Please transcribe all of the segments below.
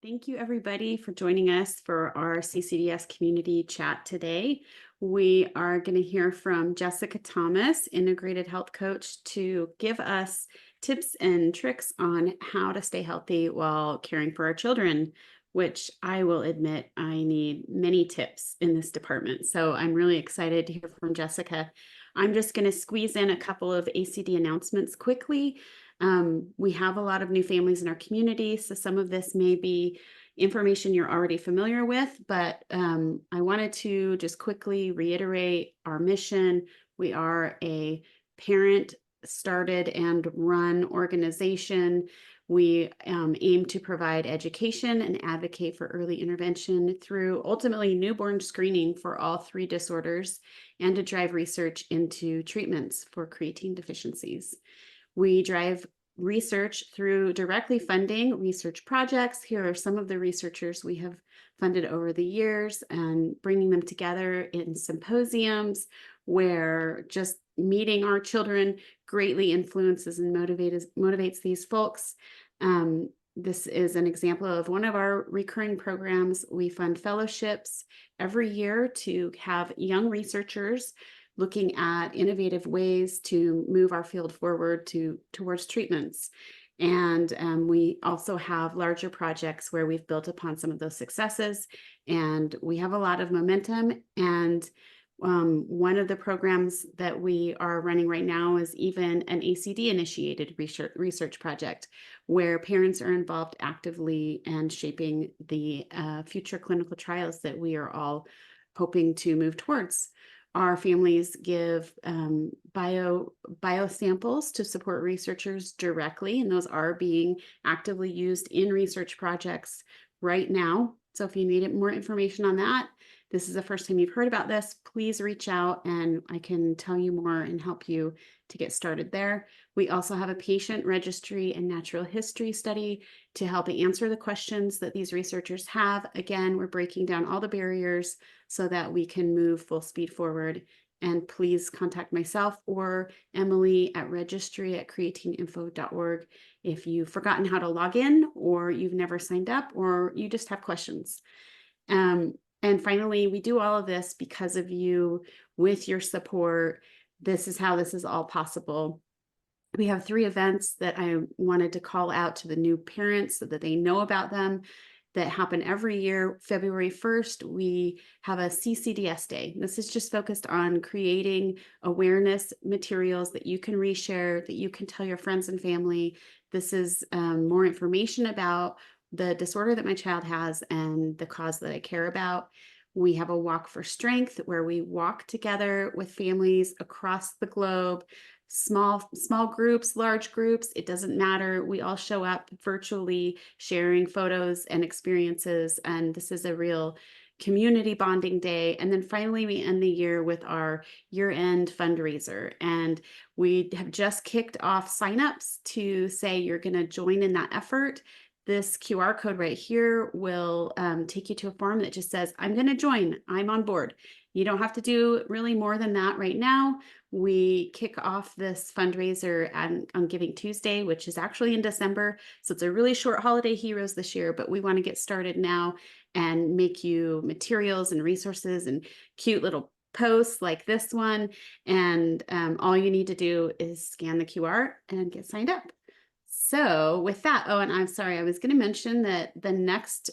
Thank you, everybody, for joining us for our CCDS community chat today. We are going to hear from Jessica Thomas, Integrated Health Coach, to give us tips and tricks on how to stay healthy while caring for our children, which I will admit I need many tips in this department. So I'm really excited to hear from Jessica. I'm just going to squeeze in a couple of ACD announcements quickly. We have a lot of new families in our community, so some of this may be information you're already familiar with, but I wanted to just quickly reiterate our mission. We are a parent-started and run organization. We aim to provide education and advocate for early intervention through ultimately newborn screening for all 3 disorders and to drive research into treatments for creatine deficiencies. We drive research through directly funding research projects. Here are some of the researchers we have funded over the years and bringing them together in symposiums where just meeting our children greatly influences and motivates these folks. This is an example of one of our recurring programs. We fund fellowships every year to have young researchers looking at innovative ways to move our field forward towards treatments. And we also have larger projects where we've built upon some of those successes, and we have a lot of momentum. And one of the programs that we are running right now is even an ACD-initiated research project where parents are involved actively and shaping the future clinical trials that we are all hoping to move towards. Our families give bio samples to support researchers directly, and those are being actively used in research projects right now. So if you need more information on that, this is the first time you've heard about this, please reach out and I can tell you more and help you to get started there. We also have a patient registry and natural history study to help answer the questions that these researchers have. Again, we're breaking down all the barriers so that we can move full speed forward. And please contact myself or Emily at registry@creatineinfo.org if you've forgotten how to log in, or you've never signed up, or you just have questions. And finally, we do all of this because of you. With your support, this is how this is all possible. We have 3 events that I wanted to call out to the new parents so that they know about them, that happen every year. February 1st, we have a CCDS day. This is just focused on creating awareness materials that you can reshare, that you can tell your friends and family. This is more information about the disorder that my child has and the cause that I care about. We have a walk for strength where we walk together with families across the globe, small groups, large groups, it doesn't matter. We all show up virtually sharing photos and experiences, and this is a real community bonding day. And then finally, we end the year with our year-end fundraiser. And we have just kicked off signups to say you're going to join in that effort. This QR code right here will take you to a form that just says, I'm going to join, I'm on board. You don't have to do really more than that right now. We kick off this fundraiser on Giving Tuesday, which is actually in December. So it's a really short holiday heroes this year, but we want to get started now and make you materials and resources and cute little posts like this one. And all you need to do is scan the QR and get signed up. So with that, oh, and I'm sorry, I was going to mention that the next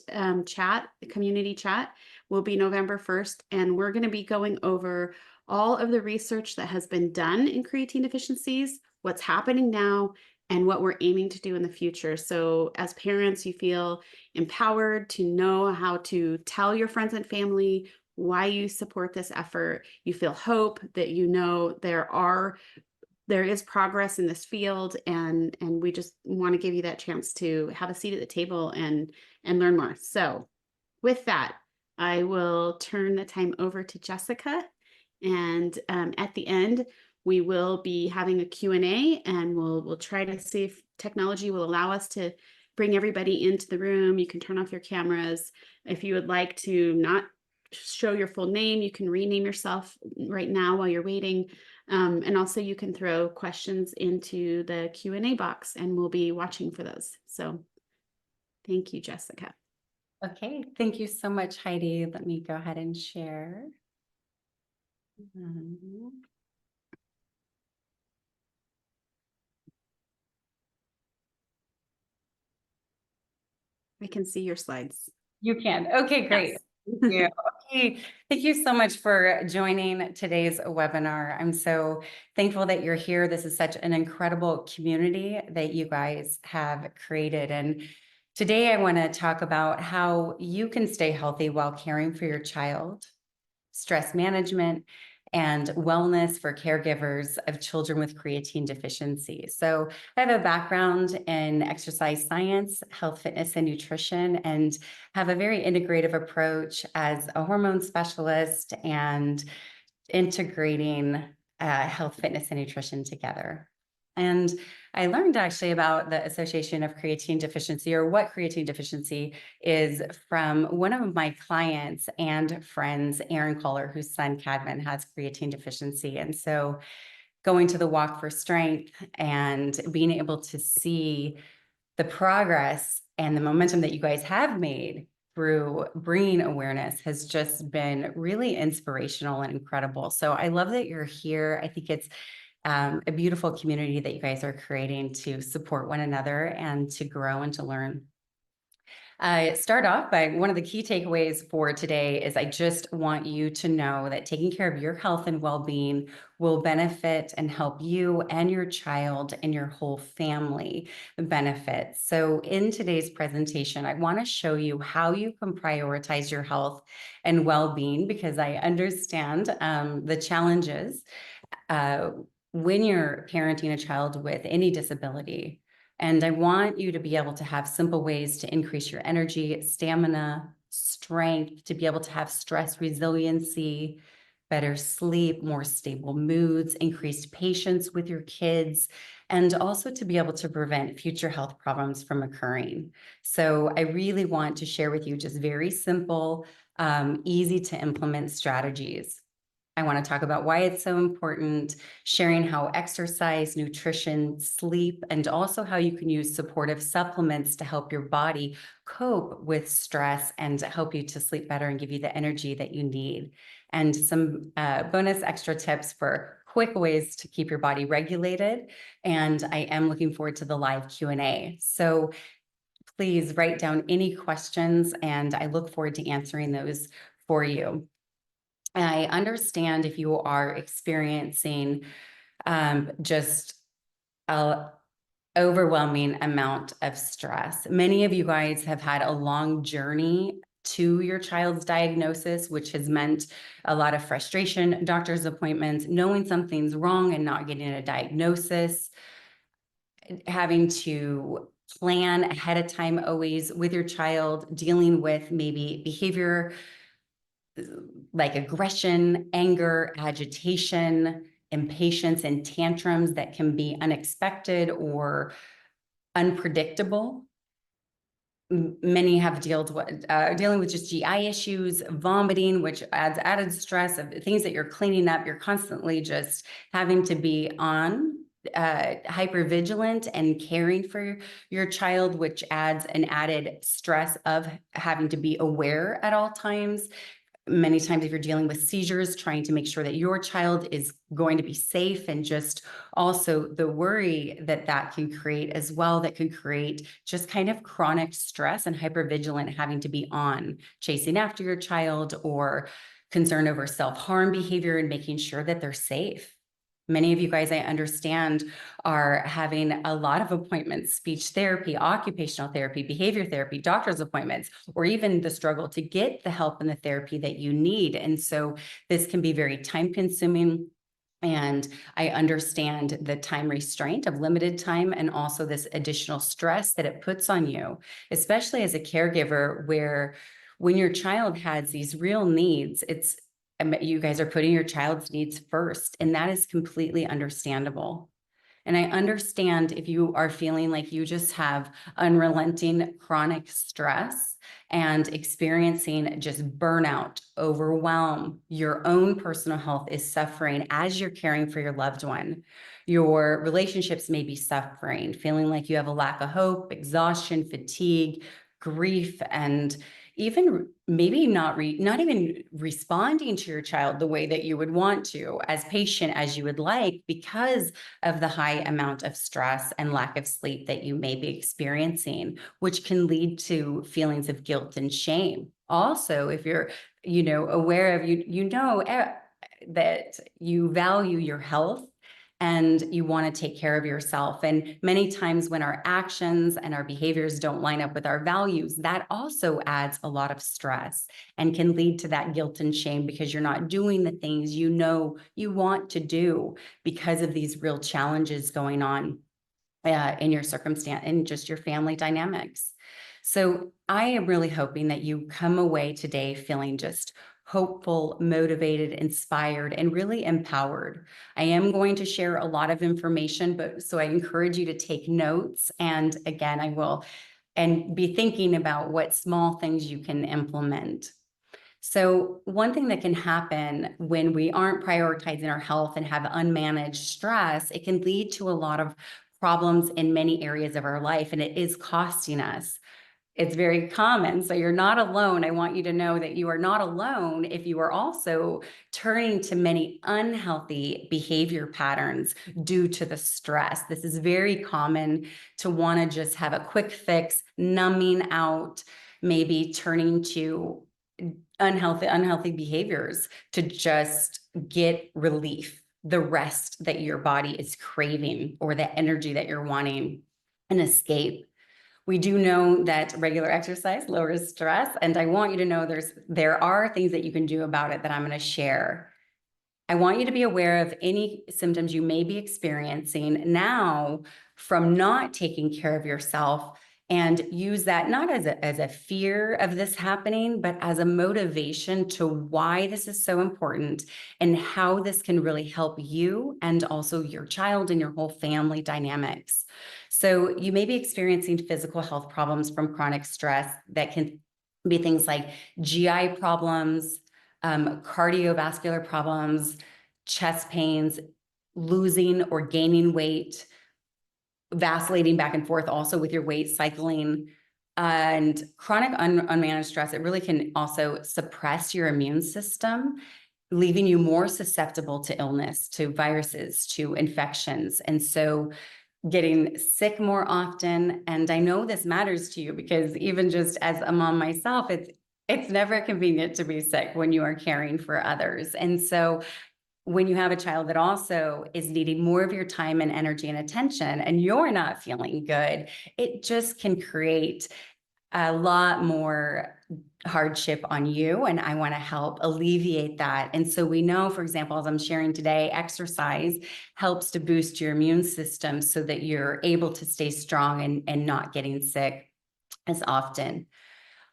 community chat will be November 1st, and we're going to be going over all of the research that has been done in creatine deficiencies, what's happening now, and what we're aiming to do in the future. So as parents, you feel empowered to know how to tell your friends and family why you support this effort. You feel hope that you know there is progress in this field, and we just want to give you that chance to have a seat at the table and learn more. So with that, I will turn the time over to Jessica, and at the end we will be having a Q&A, and we'll try to see if technology will allow us to bring everybody into the room. You can turn off your cameras. If you would like to not show your full name, you can rename yourself right now while you're waiting. And also you can throw questions into the Q&A box and we'll be watching for those. So thank you, Jessica. Okay, thank you so much, Heidi. Let me go ahead and share. I can see your slides. You can. Okay, great. Yes. Thank you. Okay, thank you so much for joining today's webinar. I'm so thankful that you're here. This is such an incredible community that you guys have created. And today I want to talk about how you can stay healthy while caring for your child, stress management, and wellness for caregivers of children with creatine deficiency. So I have a background in exercise science, health, fitness, and nutrition, and have a very integrative approach as a hormone specialist and integrating health, fitness, and nutrition together. And I learned actually about the association of creatine deficiency, or what creatine deficiency is, from one of my clients and friends, Aaron Kohler, whose son Cadman has creatine deficiency. And so going to the Walk for Strength and being able to see the progress and the momentum that you guys have made through bringing awareness has just been really inspirational and incredible. So I love that you're here. I think it's a beautiful community that you guys are creating to support one another and to grow and to learn. I start off by one of the key takeaways for today is I just want you to know that taking care of your health and well-being will benefit and help you and your child and your whole family benefit. So in today's presentation, I want to show you how you can prioritize your health and well-being, because I understand the challenges when you're parenting a child with any disability. And I want you to be able to have simple ways to increase your energy, stamina, strength, to be able to have stress resiliency, better sleep, more stable moods, increased patience with your kids, and also to be able to prevent future health problems from occurring. So I really want to share with you just very simple, easy to implement strategies. I want to talk about why it's so important, sharing how exercise, nutrition, sleep, and also how you can use supportive supplements to help your body cope with stress and help you to sleep better and give you the energy that you need. And some bonus extra tips for quick ways to keep your body regulated. And I am looking forward to the live Q&A. So please write down any questions, and I look forward to answering those for you. I understand if you are experiencing just an overwhelming amount of stress. Many of you guys have had a long journey to your child's diagnosis, which has meant a lot of frustration, doctor's appointments, knowing something's wrong and not getting a diagnosis, having to plan ahead of time always with your child, dealing with maybe behavior like aggression, anger, agitation, impatience, and tantrums that can be unexpected or unpredictable. Many have dealing with just GI issues, vomiting, which adds added stress of things that you're cleaning up. You're constantly just having to be on hyper vigilant and caring for your child, which adds an added stress of having to be aware at all times. Many times if you're dealing with seizures, trying to make sure that your child is going to be safe, and just also the worry that that can create as well, that can create just kind of chronic stress and hypervigilant, having to be on chasing after your child, or concern over self-harm behavior and making sure that they're safe. Many of you guys, I understand, are having a lot of appointments, speech therapy, occupational therapy, behavior therapy, doctor's appointments, or even the struggle to get the help and the therapy that you need. And so this can be very time consuming. And I understand the time restraint of limited time, and also this additional stress that it puts on you, especially as a caregiver, where when your child has these real needs, you guys are putting your child's needs first, and that is completely understandable. And I understand if you are feeling like you just have unrelenting chronic stress and experiencing just burnout, overwhelm, your own personal health is suffering as you're caring for your loved one. Your relationships may be suffering, feeling like you have a lack of hope, exhaustion, fatigue, grief, and even maybe not even responding to your child the way that you would want to, as patient as you would like, because of the high amount of stress and lack of sleep that you may be experiencing, which can lead to feelings of guilt and shame. Also, if you're, aware of, that you value your health and you want to take care of yourself. And many times when our actions and our behaviors don't line up with our values, that also adds a lot of stress and can lead to that guilt and shame because you're not doing the things you know you want to do because of these real challenges going on in your circumstance and just your family dynamics. So I am really hoping that you come away today feeling just hopeful, motivated, inspired, and really empowered. I am going to share a lot of information, but so I encourage you to take notes. And again, I will and be thinking about what small things you can implement. So one thing that can happen when we aren't prioritizing our health and have unmanaged stress, it can lead to a lot of problems in many areas of our life, and it is costing us. It's very common. So you're not alone. I want you to know that you are not alone if you are also turning to many unhealthy behavior patterns due to the stress. This is very common to want to just have a quick fix, numbing out, maybe turning to unhealthy behaviors to just get relief, the rest that your body is craving or the energy that you're wanting, an escape. We do know that regular exercise lowers stress, and I want you to know there are things that you can do about it that I'm going to share. I want you to be aware of any symptoms you may be experiencing now from not taking care of yourself, and use that not as a fear of this happening, but as a motivation to why this is so important and how this can really help you and also your child and your whole family dynamics. So you may be experiencing physical health problems from chronic stress that can be things like GI problems, cardiovascular problems, chest pains, losing or gaining weight, vacillating back and forth also with your weight cycling, and chronic unmanaged stress. It really can also suppress your immune system, leaving you more susceptible to illness, to viruses, to infections. And so getting sick more often. And I know this matters to you because even just as a mom myself, it's never convenient to be sick when you are caring for others. And so when you have a child that also is needing more of your time and energy and attention, and you're not feeling good, it just can create a lot more hardship on you. And I want to help alleviate that. And so we know, for example, as I'm sharing today, exercise helps to boost your immune system so that you're able to stay strong and not getting sick as often.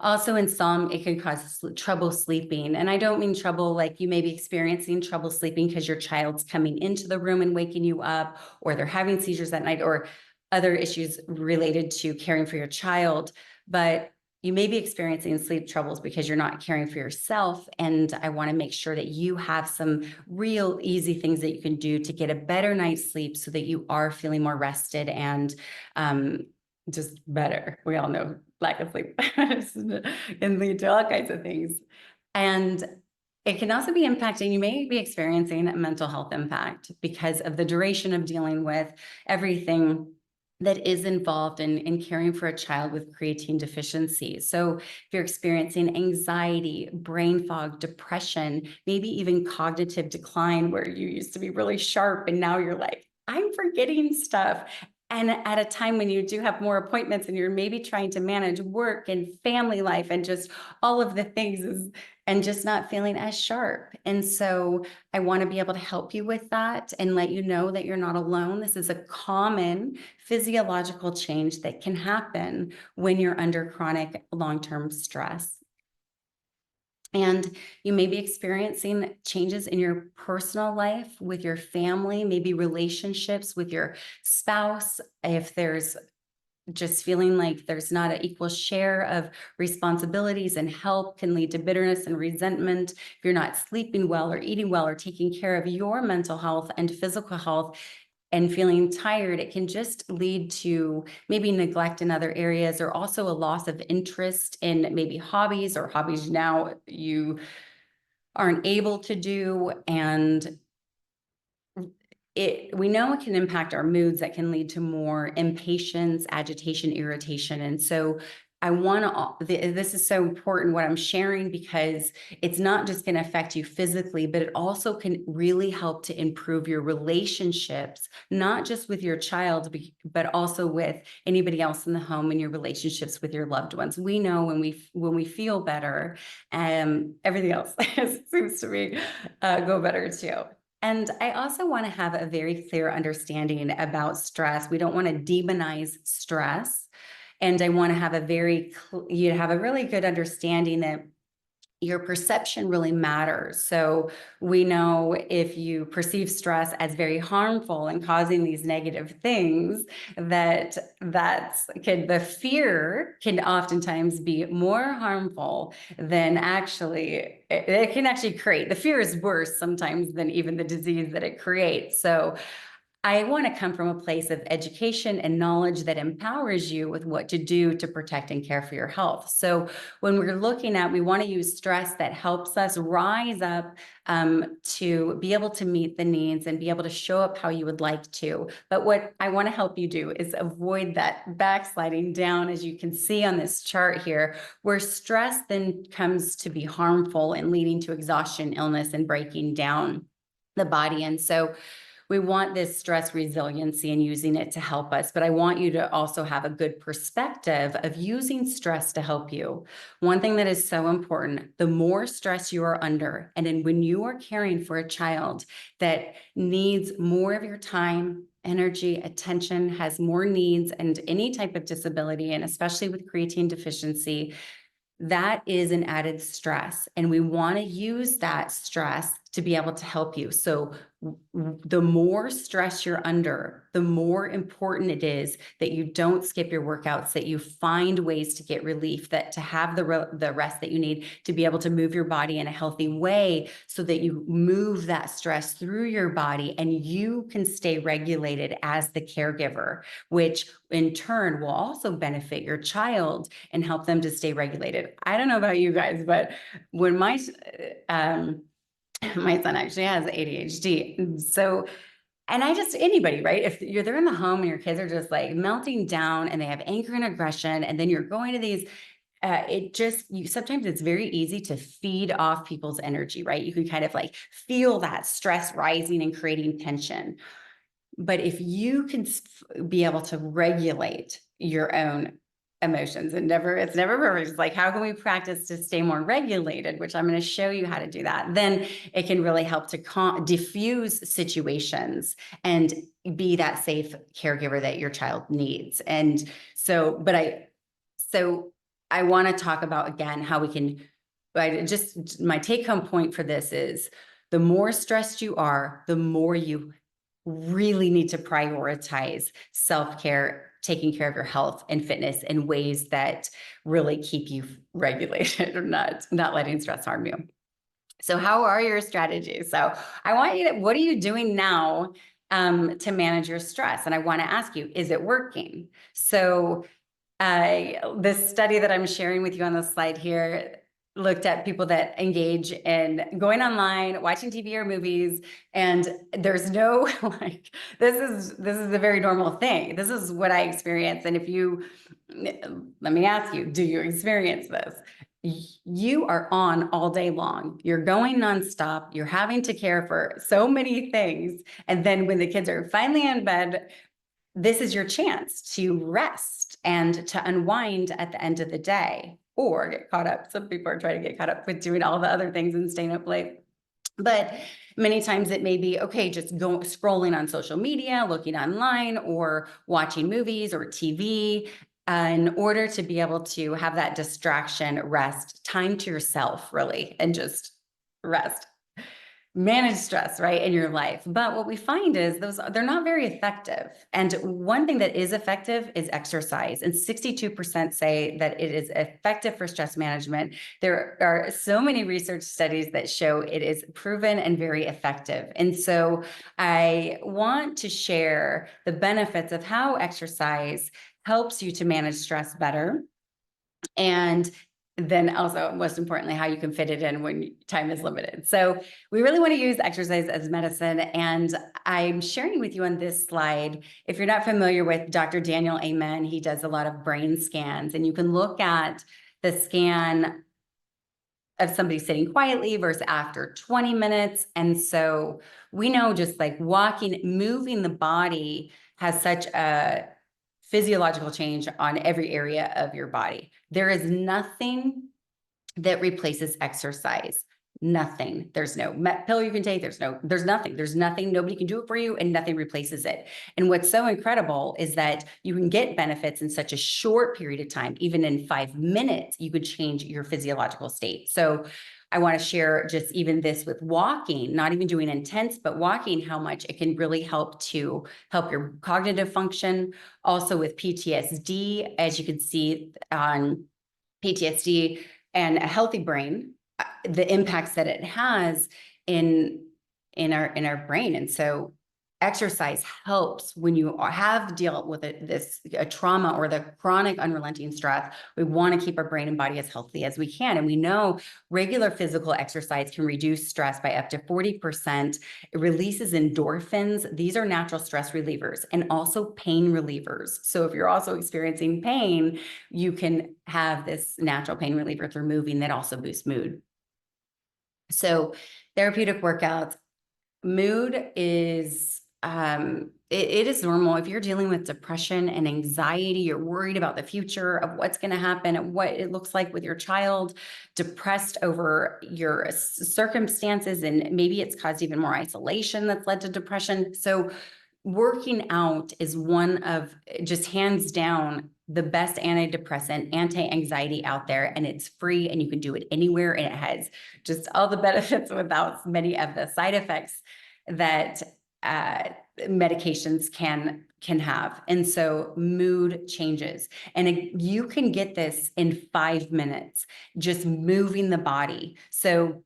Also, in some, it can cause trouble sleeping. And I don't mean trouble like you may be experiencing trouble sleeping because your child's coming into the room and waking you up, or they're having seizures at night, or other issues related to caring for your child. But you may be experiencing sleep troubles because you're not caring for yourself. And I want to make sure that you have some real easy things that you can do to get a better night's sleep so that you are feeling more rested and just better. We all know lack of sleep can lead to all kinds of things. And it can also be impacting, you may be experiencing a mental health impact because of the duration of dealing with everything that is involved in caring for a child with creatine deficiencies. So if you're experiencing anxiety, brain fog, depression, maybe even cognitive decline, where you used to be really sharp and now you're like, I'm forgetting stuff. And at a time when you do have more appointments and you're maybe trying to manage work and family life and just all of the things and just not feeling as sharp. And so I want to be able to help you with that and let you know that you're not alone. This is a common physiological change that can happen when you're under chronic long-term stress. And you may be experiencing changes in your personal life with your family, maybe relationships with your spouse. If there's just feeling like there's not an equal share of responsibilities and help, can lead to bitterness and resentment. If you're not sleeping well or eating well or taking care of your mental health and physical health, and feeling tired, it can just lead to maybe neglect in other areas, or also a loss of interest in maybe hobbies, or hobbies now you aren't able to do. And we know it can impact our moods, that can lead to more impatience, agitation, irritation. And so I want to, this is so important what I'm sharing, because it's not just going to affect you physically, but it also can really help to improve your relationships, not just with your child, but also with anybody else in the home, and your relationships with your loved ones. We know when we feel better, everything else seems to be go better too. And I also want to have a very clear understanding about stress. We don't want to demonize stress. And I want to have you have a really good understanding that your perception really matters. So we know if you perceive stress as very harmful and causing these negative things, the fear can oftentimes be more harmful than actually, it can actually create, the fear is worse sometimes than even the disease that it creates. So I want to come from a place of education and knowledge that empowers you with what to do to protect and care for your health. So when we're looking at, we want to use stress that helps us rise up to be able to meet the needs and be able to show up how you would like to. But what I want to help you do is avoid that backsliding down, as you can see on this chart here, where stress then comes to be harmful and leading to exhaustion, illness, and breaking down the body. And so we want this stress resiliency and using it to help us, but I want you to also have a good perspective of using stress to help you. One thing that is so important, the more stress you are under, and then when you are caring for a child that needs more of your time, energy, attention, has more needs, and any type of disability, and especially with creatine deficiency, that is an added stress. And we want to use that stress to be able to help you. So the more stress you're under, the more important it is that you don't skip your workouts, that you find ways to get relief, that to have the rest that you need to be able to move your body in a healthy way, so that you move that stress through your body and you can stay regulated as the caregiver, which in turn will also benefit your child and help them to stay regulated. I don't know about you guys, but when my son actually has ADHD. So, and anybody, right? If they're in the home and your kids are just like melting down and they have anger and aggression, and then you're going to these, sometimes it's very easy to feed off people's energy, right? You can kind of like feel that stress rising and creating tension. But if you can be able to regulate your own emotions, it's never perfect. It's like, how can we practice to stay more regulated, which I'm going to show you how to do that. Then it can really help to diffuse situations and be that safe caregiver that your child needs. And so, I want to talk about again, how we can, my take home point for this is, the more stressed you are, the more you really need to prioritize self-care, taking care of your health and fitness in ways that really keep you regulated, or not letting stress harm you. So how are your strategies? So I want you to, what are you doing now to manage your stress? And I want to ask you, is it working? So this study that I'm sharing with you on the slide here looked at people that engage in going online, watching TV or movies, and there's no like, this is a very normal thing. This is what I experience. And let me ask you, do you experience this? You are on all day long. You're going nonstop. You're having to care for so many things. And then when the kids are finally in bed, this is your chance to rest and to unwind at the end of the day, or get caught up. Some people are trying to get caught up with doing all the other things and staying up late. But many times it may be, okay, just scrolling on social media, looking online, or watching movies or TV, in order to be able to have that distraction, rest, time to yourself, really, and just rest. manage stress, right, in your life. But what we find is they're not very effective. And one thing that is effective is exercise. And 62% say that it is effective for stress management. There are so many research studies that show it is proven and very effective. And so I want to share the benefits of how exercise helps you to manage stress better. And then also, most importantly, how you can fit it in when time is limited. So we really want to use exercise as medicine. And I'm sharing with you on this slide, if you're not familiar with Dr. Daniel Amen, he does a lot of brain scans, and you can look at the scan of somebody sitting quietly versus after 20 minutes. And so we know just like walking, moving the body has such a physiological change on every area of your body. There is nothing that replaces exercise. Nothing. There's no pill you can take. There's nothing. Nobody can do it for you, and nothing replaces it. And what's so incredible is that you can get benefits in such a short period of time. Even in 5 minutes, you could change your physiological state. So I want to share just even this with walking, not even doing intense, but walking, how much it can really help your cognitive function. Also with PTSD, as you can see on PTSD and a healthy brain, the impacts that it has in our brain. And so exercise helps when you have dealt with a trauma or the chronic unrelenting stress. We want to keep our brain and body as healthy as we can. And we know regular physical exercise can reduce stress by up to 40%. It releases endorphins. These are natural stress relievers and also pain relievers. So if you're also experiencing pain, you can have this natural pain reliever through moving that also boosts mood. So therapeutic workouts, mood is it is normal. If you're dealing with depression and anxiety, you're worried about the future of what's going to happen and what it looks like with your child, depressed over your circumstances, and maybe it's caused even more isolation that's led to depression. So working out is one of, just hands down, the best antidepressant, anti-anxiety out there, and it's free and you can do it anywhere, and it has just all the benefits without many of the side effects that medications can have. And so mood changes, and you can get this in 5 minutes, just moving the body. So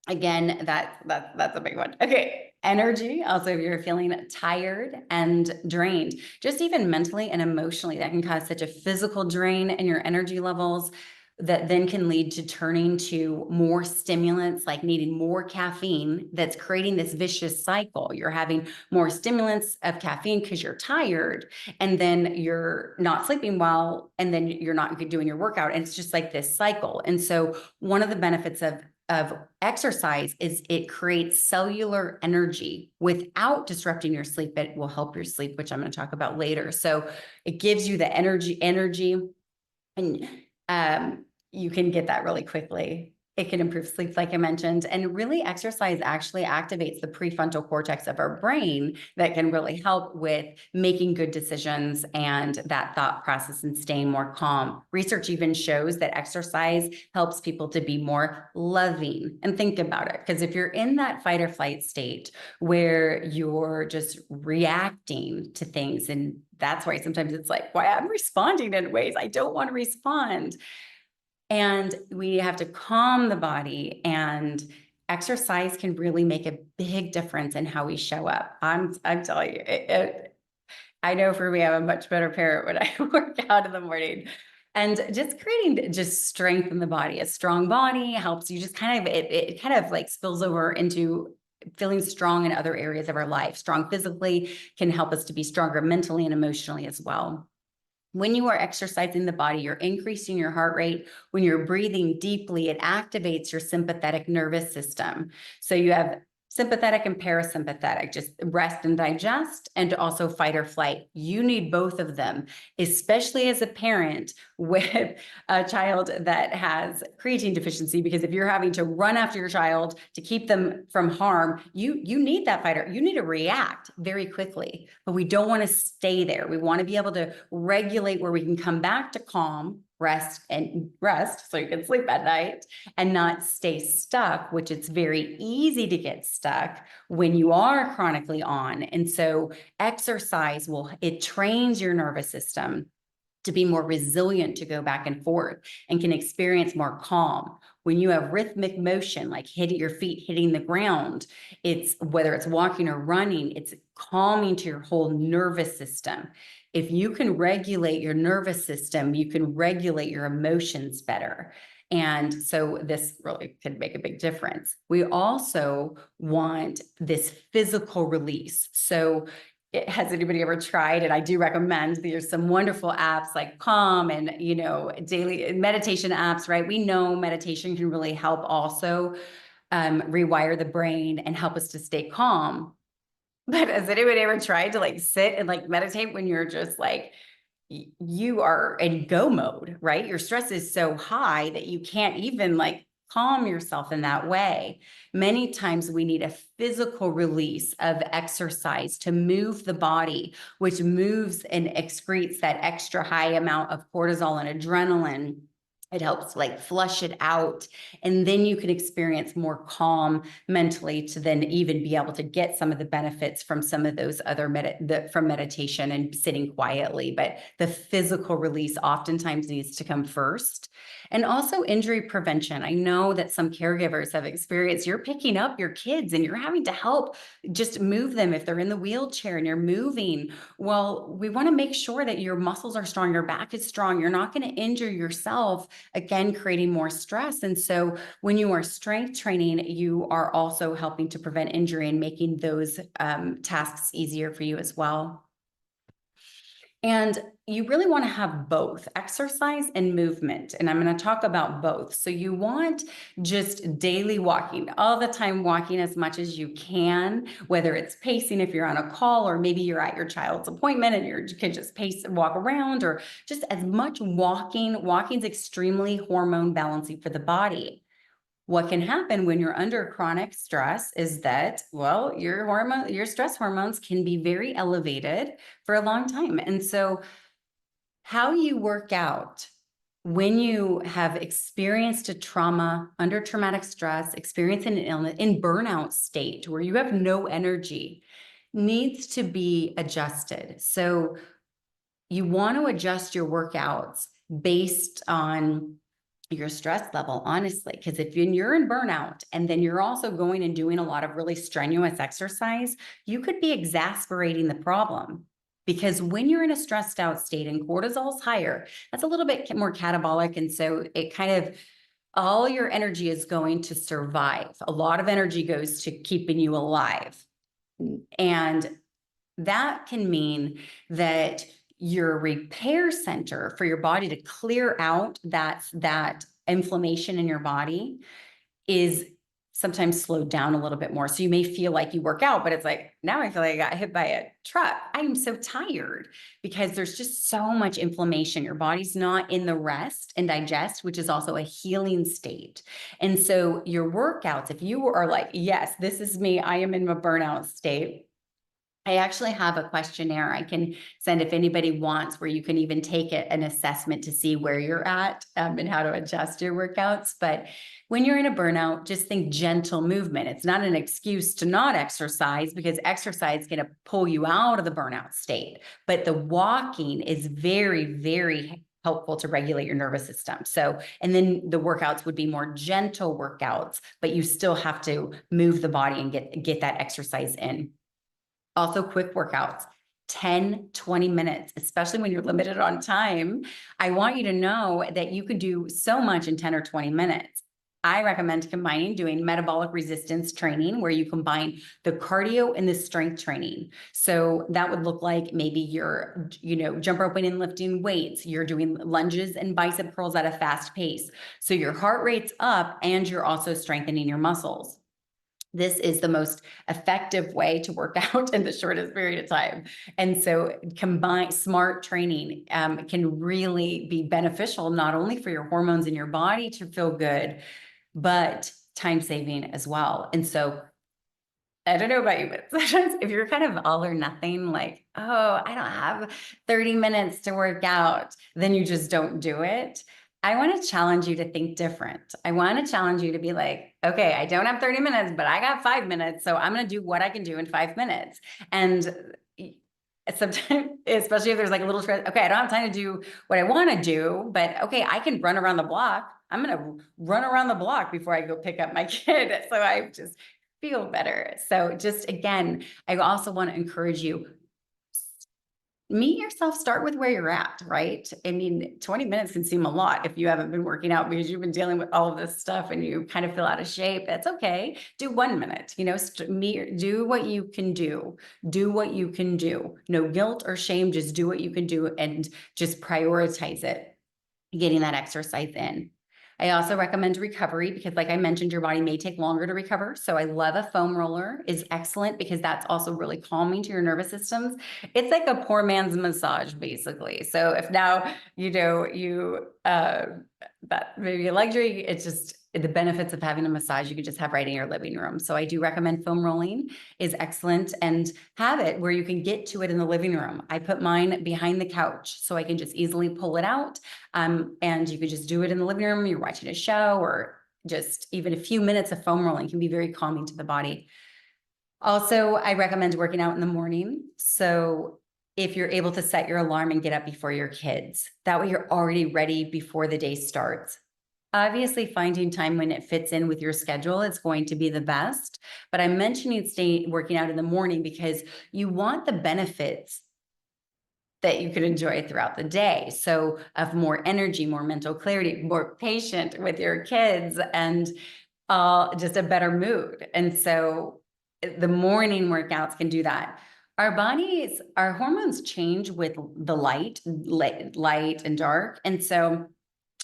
again, that's a big one. Okay. Energy. Also, if you're feeling tired and drained, just even mentally and emotionally, that can cause such a physical drain in your energy levels that then can lead to turning to more stimulants, like needing more caffeine. That's creating this vicious cycle. You're having more stimulants of caffeine because you're tired, and then you're not sleeping well, and then you're not doing your workout. And it's just like this cycle. And so one of the benefits of exercise is it creates cellular energy without disrupting your sleep. It will help your sleep, which I'm going to talk about later. So it gives you the energy, and you can get that really quickly. It can improve sleep, like I mentioned, and really exercise actually activates the prefrontal cortex of our brain that can really help with making good decisions and that thought process and staying more calm. Research even shows that exercise helps people to be more loving. And think about it, because if you're in that fight or flight state where you're just reacting to things, and that's why sometimes it's like, why I'm responding in ways I don't want to respond. And we have to calm the body, and exercise can really make a big difference in how we show up. I'm telling you, I know for me, I'm a much better parent when I work out in the morning. And just creating just strength in the body. A strong body helps you just it kind of like spills over into feeling strong in other areas of our life. Strong physically can help us to be stronger mentally and emotionally as well. When you are exercising the body, you're increasing your heart rate. When you're breathing deeply, it activates your sympathetic nervous system. So you have sympathetic and parasympathetic, just rest and digest, and also fight or flight. You need both of them, especially as a parent with a child that has creatine deficiency, because if you're having to run after your child to keep them from harm, you need that fighter. You need to react very quickly, but we don't want to stay there. We want to be able to regulate where we can come back to calm, rest so you can sleep at night and not stay stuck, which it's very easy to get stuck when you are chronically on. And so exercise it trains your nervous system to be more resilient, to go back and forth, and can experience more calm. When you have rhythmic motion, like hitting your feet, hitting the ground, it's whether it's walking or running, it's calming to your whole nervous system. If you can regulate your nervous system, you can regulate your emotions better. And so this really could make a big difference. We also want this physical release. So has anybody ever tried? And I do recommend there's some wonderful apps like Calm and, daily meditation apps, right? We know meditation can really help also rewire the brain and help us to stay calm. But has anybody ever tried to like sit and like meditate when you're just like, you are in go mode, right? Your stress is so high that you can't even like calm yourself in that way. Many times we need a physical release of exercise to move the body, which moves and excretes that extra high amount of cortisol and adrenaline. It helps like flush it out. And then you can experience more calm mentally to then even be able to get some of the benefits from some of those other from meditation and sitting quietly. But the physical release oftentimes needs to come first. And also injury prevention. I know that some caregivers have experienced, you're picking up your kids and you're having to help just move them if they're in the wheelchair and you're moving. Well, we want to make sure that your muscles are strong, your back is strong. You're not going to injure yourself, again, creating more stress. And so when you are strength training, you are also helping to prevent injury and making those tasks easier for you as well. And you really want to have both exercise and movement. And I'm going to talk about both. So you want just daily walking, all the time walking as much as you can, whether it's pacing if you're on a call, or maybe you're at your child's appointment and you can just pace and walk around, or just as much walking. Walking is extremely hormone balancing for the body. What can happen when you're under chronic stress is that, well, your stress hormones can be very elevated for a long time. And so how you work out when you have experienced a trauma, under traumatic stress, experiencing an illness, in burnout state where you have no energy, needs to be adjusted. So you want to adjust your workouts based on your stress level, honestly, because if you're in burnout and then you're also going and doing a lot of really strenuous exercise, you could be exasperating the problem. Because when you're in a stressed out state and cortisol is higher, that's a little bit more catabolic. And so it kind of, all your energy is going to survive. A lot of energy goes to keeping you alive. And that can mean that your repair center for your body to clear out that inflammation in your body is sometimes slowed down a little bit more. So you may feel like you work out, but it's like, now I feel like I got hit by a truck. I am so tired because there's just so much inflammation. Your body's not in the rest and digest, which is also a healing state. And so your workouts, if you are like, yes, this is me, I am in a burnout state, I actually have a questionnaire I can send if anybody wants, where you can even take an assessment to see where you're at and how to adjust your workouts. But when you're in a burnout, just think gentle movement. It's not an excuse to not exercise, because exercise is going to pull you out of the burnout state. But the walking is very, very helpful to regulate your nervous system. So, and then the workouts would be more gentle workouts, but you still have to move the body and get that exercise in. Also, quick workouts, 10, 20 minutes, especially when you're limited on time. I want you to know that you can do so much in 10 or 20 minutes. I recommend doing metabolic resistance training, where you combine the cardio and the strength training. So that would look like maybe you're, jump roping and lifting weights. You're doing lunges and bicep curls at a fast pace. So your heart rate's up and you're also strengthening your muscles. This is the most effective way to work out in the shortest period of time. And so smart training can really be beneficial, not only for your hormones in your body to feel good, but time saving as well. And so I don't know about you, but sometimes if you're kind of all or nothing, like, oh, I don't have 30 minutes to work out, then you just don't do it. I want to challenge you to think different. I want to challenge you to be like, okay, I don't have 30 minutes, but I got 5 minutes. So I'm going to do what I can do in 5 minutes. And sometimes, especially if there's like a little stress, okay, I don't have time to do what I want to do, but okay, I can run around the block. I'm going to run around the block before I go pick up my kid. So I just feel better. So just again, I also want to encourage you, meet yourself, start with where you're at, right? I mean, 20 minutes can seem a lot if you haven't been working out because you've been dealing with all of this stuff and you kind of feel out of shape. That's okay. Do 1 minute, do what you can do. Do what you can do. No guilt or shame, just do what you can do and just prioritize it, getting that exercise in. I also recommend recovery because like I mentioned, your body may take longer to recover. So I love a foam roller is excellent because that's also really calming to your nervous systems. It's like a poor man's massage, basically. So if now, that maybe a luxury, it's just the benefits of having a massage you could just have right in your living room. So I do recommend foam rolling is excellent and have it where you can get to it in the living room. I put mine behind the couch so I can just easily pull it out. And you could just do it in the living room. You're watching a show or just even a few minutes of foam rolling can be very calming to the body. Also, I recommend working out in the morning. So if you're able to set your alarm and get up before your kids, that way you're already ready before the day starts. Obviously, finding time when it fits in with your schedule is going to be the best. But I'm mentioning working out in the morning because you want the benefits that you can enjoy throughout the day. So of more energy, more mental clarity, more patient with your kids, and just a better mood. And so the morning workouts can do that. Our hormones change with the light and dark. And so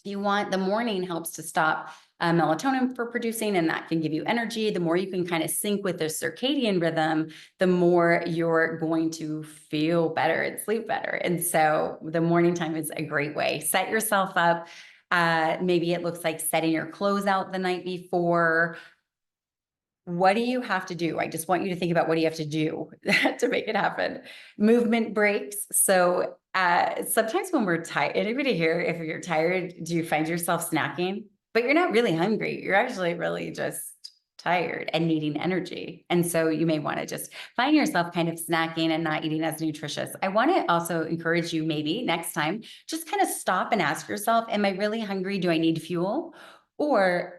you want the morning helps to stop melatonin for producing, and that can give you energy. The more you can kind of sync with the circadian rhythm, the more you're going to feel better and sleep better. And so the morning time is a great way. Set yourself up. Maybe it looks like setting your clothes out the night before. What do you have to do? I just want you to think about what do you have to do to make it happen. Movement breaks. So sometimes when we're tired, anybody here, if you're tired, do you find yourself snacking? But you're not really hungry. You're actually really just tired and needing energy. And so you may want to just find yourself kind of snacking and not eating as nutritious. I want to also encourage you maybe next time, just kind of stop and ask yourself, am I really hungry? Do I need fuel? Or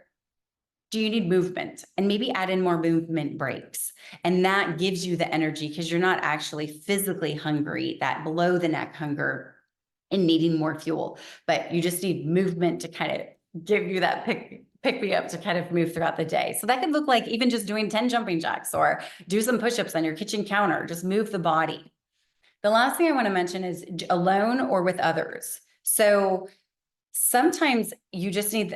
do you need movement? And maybe add in more movement breaks. And that gives you the energy because you're not actually physically hungry, that below the neck hunger and needing more fuel, but you just need movement to kind of give you that pick me up to kind of move throughout the day. So that could look like even just doing 10 jumping jacks or do some push-ups on your kitchen counter, just move the body. The last thing I want to mention is alone or with others. So sometimes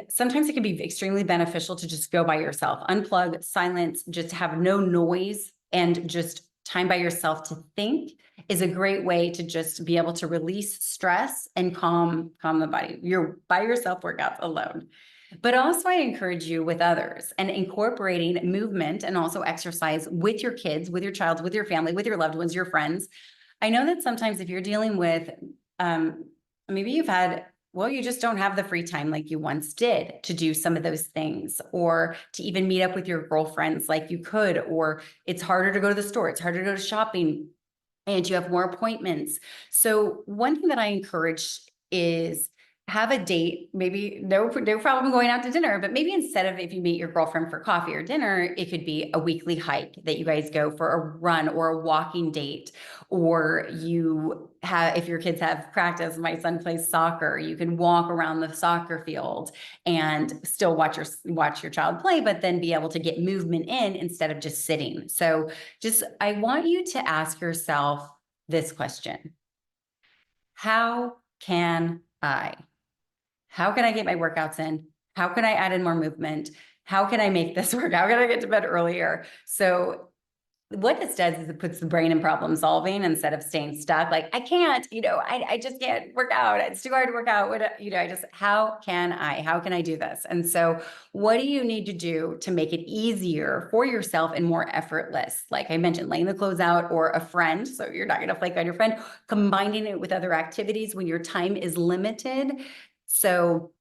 sometimes it can be extremely beneficial to just go by yourself, unplug, silence, just have no noise and just time by yourself to think is a great way to just be able to release stress and calm the body. You're by yourself workouts alone. But also I encourage you with others and incorporating movement and also exercise with your kids, with your child, with your family, with your loved ones, your friends. I know that sometimes if you're dealing with, maybe you just don't have the free time like you once did to do some of those things, or to even meet up with your girlfriends like you could, or it's harder to go to the store, it's harder to go to shopping, and you have more appointments. So one thing that I encourage is have a date, maybe no problem going out to dinner, but maybe instead of if you meet your girlfriend for coffee or dinner, it could be a weekly hike that you guys go for a run or a walking date, or if your kids have practice, my son plays soccer, you can walk around the soccer field and still watch your child play, but then be able to get movement in instead of just sitting. So I want you to ask yourself this question: how can I get my workouts in? How can I add in more movement? How can I make this work? How can I get to bed earlier? So what this does is it puts the brain in problem solving instead of staying stuck. Like, I can't, I just can't work out. It's too hard to work out. How can I do this? And so what do you need to do to make it easier for yourself and more effortless? Like I mentioned, laying the clothes out, or a friend. So you're not going to flake on your friend, combining it with other activities when your time is limited. So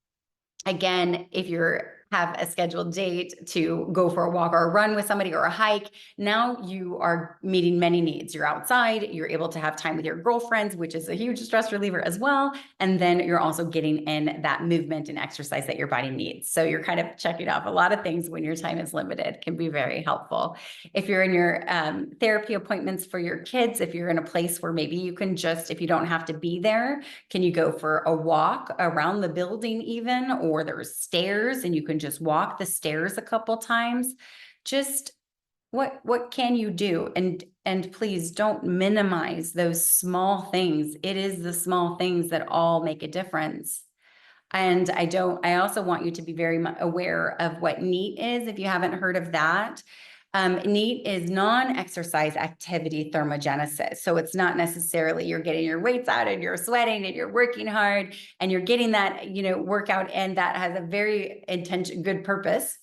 again, if you're have a scheduled date to go for a walk or a run with somebody or a hike, now you are meeting many needs. You're outside, you're able to have time with your girlfriends, which is a huge stress reliever as well. And then you're also getting in that movement and exercise that your body needs. So you're kind of checking off a lot of things when your time is limited. Can be very helpful. If you're in your therapy appointments for your kids, if you're in a place where maybe you can just, if you don't have to be there, can you go for a walk around the building even, or there's stairs and you can just walk the stairs a couple times? Just what can you do? And please don't minimize those small things. It is the small things that all make a difference. And I also want you to be very aware of what NEAT is, if you haven't heard of that. NEAT is non-exercise activity thermogenesis. So it's not necessarily you're getting your weights out and you're sweating and you're working hard and you're getting that, workout, and that has a very good purpose.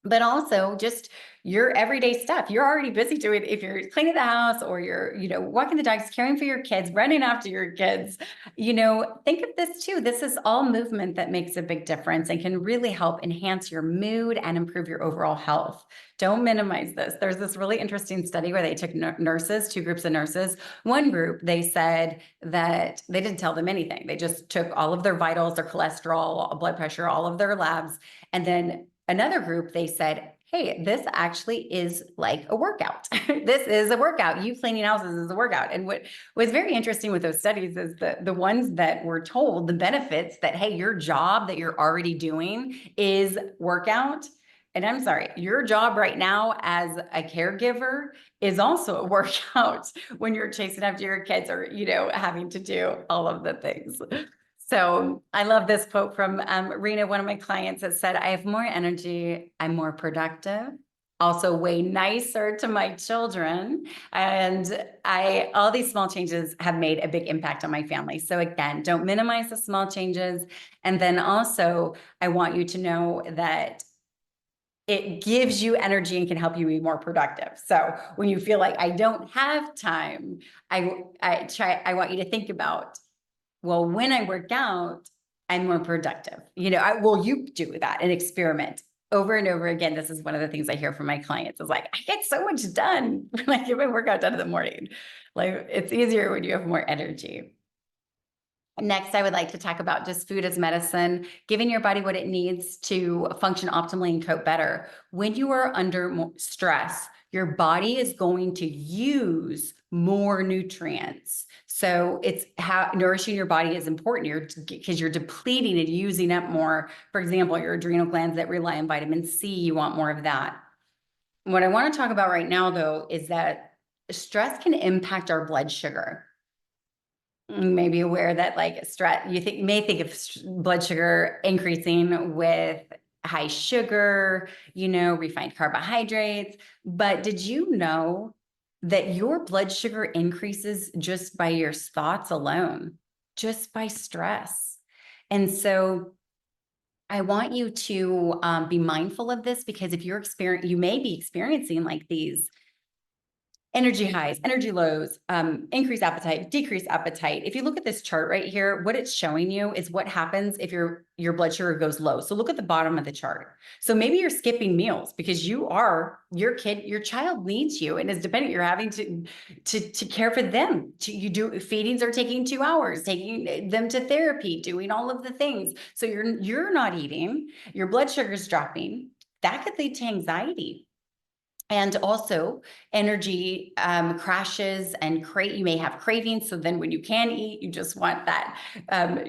But also just your everyday stuff. You're already busy doing, if you're cleaning the house or you're, walking the dogs, caring for your kids, running after your kids, think of this too. This is all movement that makes a big difference and can really help enhance your mood and improve your overall health. Don't minimize this. There's this really interesting study where they took nurses, two groups of nurses. One group, they said that they didn't tell them anything. They just took all of their vitals, their cholesterol, blood pressure, all of their labs. And then another group, they said, hey, this actually is like a workout. This is a workout. You cleaning houses is a workout. And what was very interesting with those studies is the ones that were told the benefits that, hey, your job that you're already doing is workout. And I'm sorry, your job right now as a caregiver is also a workout when you're chasing after your kids or, having to do all of the things. So I love this quote from Rena, one of my clients, that said, I have more energy, I'm more productive, also way nicer to my children. And all these small changes have made a big impact on my family. So again, don't minimize the small changes. And then also, I want you to know that it gives you energy and can help you be more productive. So when you feel like I don't have time, I want you to think about, well, when I work out, I'm more productive. You do that and experiment over and over again. This is one of the things I hear from my clients is like, I get so much done when I get my workout done in the morning. Like, it's easier when you have more energy. Next, I would like to talk about just food as medicine, giving your body what it needs to function optimally and cope better. When you are under stress, your body is going to use more nutrients. So it's how nourishing your body is important because you're depleting and using up more. For example, your adrenal glands that rely on vitamin C, you want more of that. What I want to talk about right now, though, is that stress can impact our blood sugar. You may be aware that like stress, you may think of blood sugar increasing with high sugar, refined carbohydrates. But did you know that your blood sugar increases just by your thoughts alone, just by stress? And so I want you to be mindful of this, because if you may be experiencing like these energy highs, energy lows, increased appetite, decreased appetite. If you look at this chart right here, what it's showing you is what happens if your blood sugar goes low. So look at the bottom of the chart. So maybe you're skipping meals because your child needs you and is dependent. You're having to care for them. Feedings are taking 2 hours, taking them to therapy, doing all of the things. So you're not eating, your blood sugar is dropping. That could lead to anxiety. And also energy crashes and you may have cravings. So then when you can eat, you just want that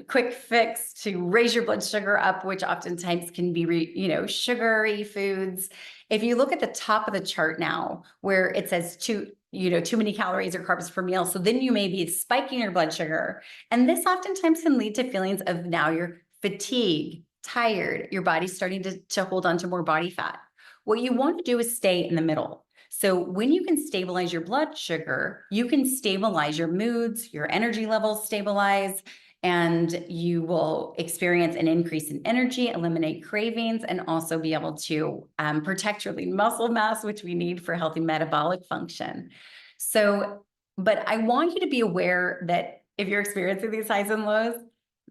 quick fix to raise your blood sugar up, which oftentimes can be, sugary foods. If you look at the top of the chart now, where it says too many calories or carbs per meal. So then you may be spiking your blood sugar. And this oftentimes can lead to feelings of now you're fatigued, tired, your body's starting to hold on to more body fat. What you want to do is stay in the middle. So when you can stabilize your blood sugar, you can stabilize your moods, your energy levels stabilize, and you will experience an increase in energy, eliminate cravings, and also be able to protect your lean muscle mass, which we need for healthy metabolic function. So, but I want you to be aware that if you're experiencing these highs and lows,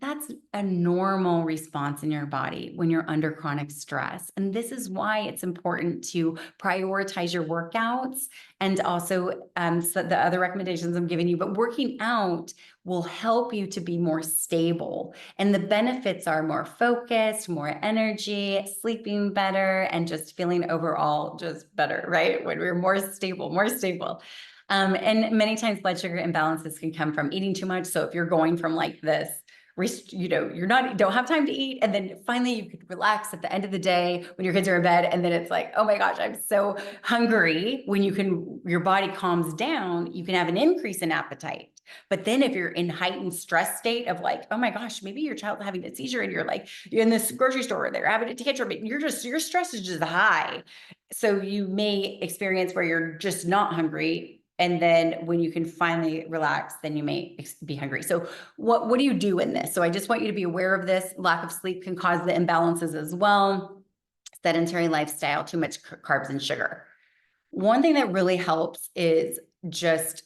that's a normal response in your body when you're under chronic stress. And this is why it's important to prioritize your workouts and also so the other recommendations I'm giving you. But working out will help you to be more stable. And the benefits are more focused, more energy, sleeping better, and just feeling overall just better, right? When we're more stable, more stable. And many times blood sugar imbalances can come from eating too much. So if you're going from like this, you're not, don't have time to eat. And then finally you could relax at the end of the day when your kids are in bed. And then it's like, oh my gosh, I'm so hungry. When your body calms down, you can have an increase in appetite. But then if you're in heightened stress state of like, oh my gosh, maybe your child's having a seizure and you're in this grocery store, they're having a tantrum, your stress is just high. So you may experience where you're just not hungry. And then when you can finally relax, then you may be hungry. So what do you do in this? So I just want you to be aware of this. Lack of sleep can cause the imbalances as well. Sedentary lifestyle, too much carbs and sugar. One thing that really helps is just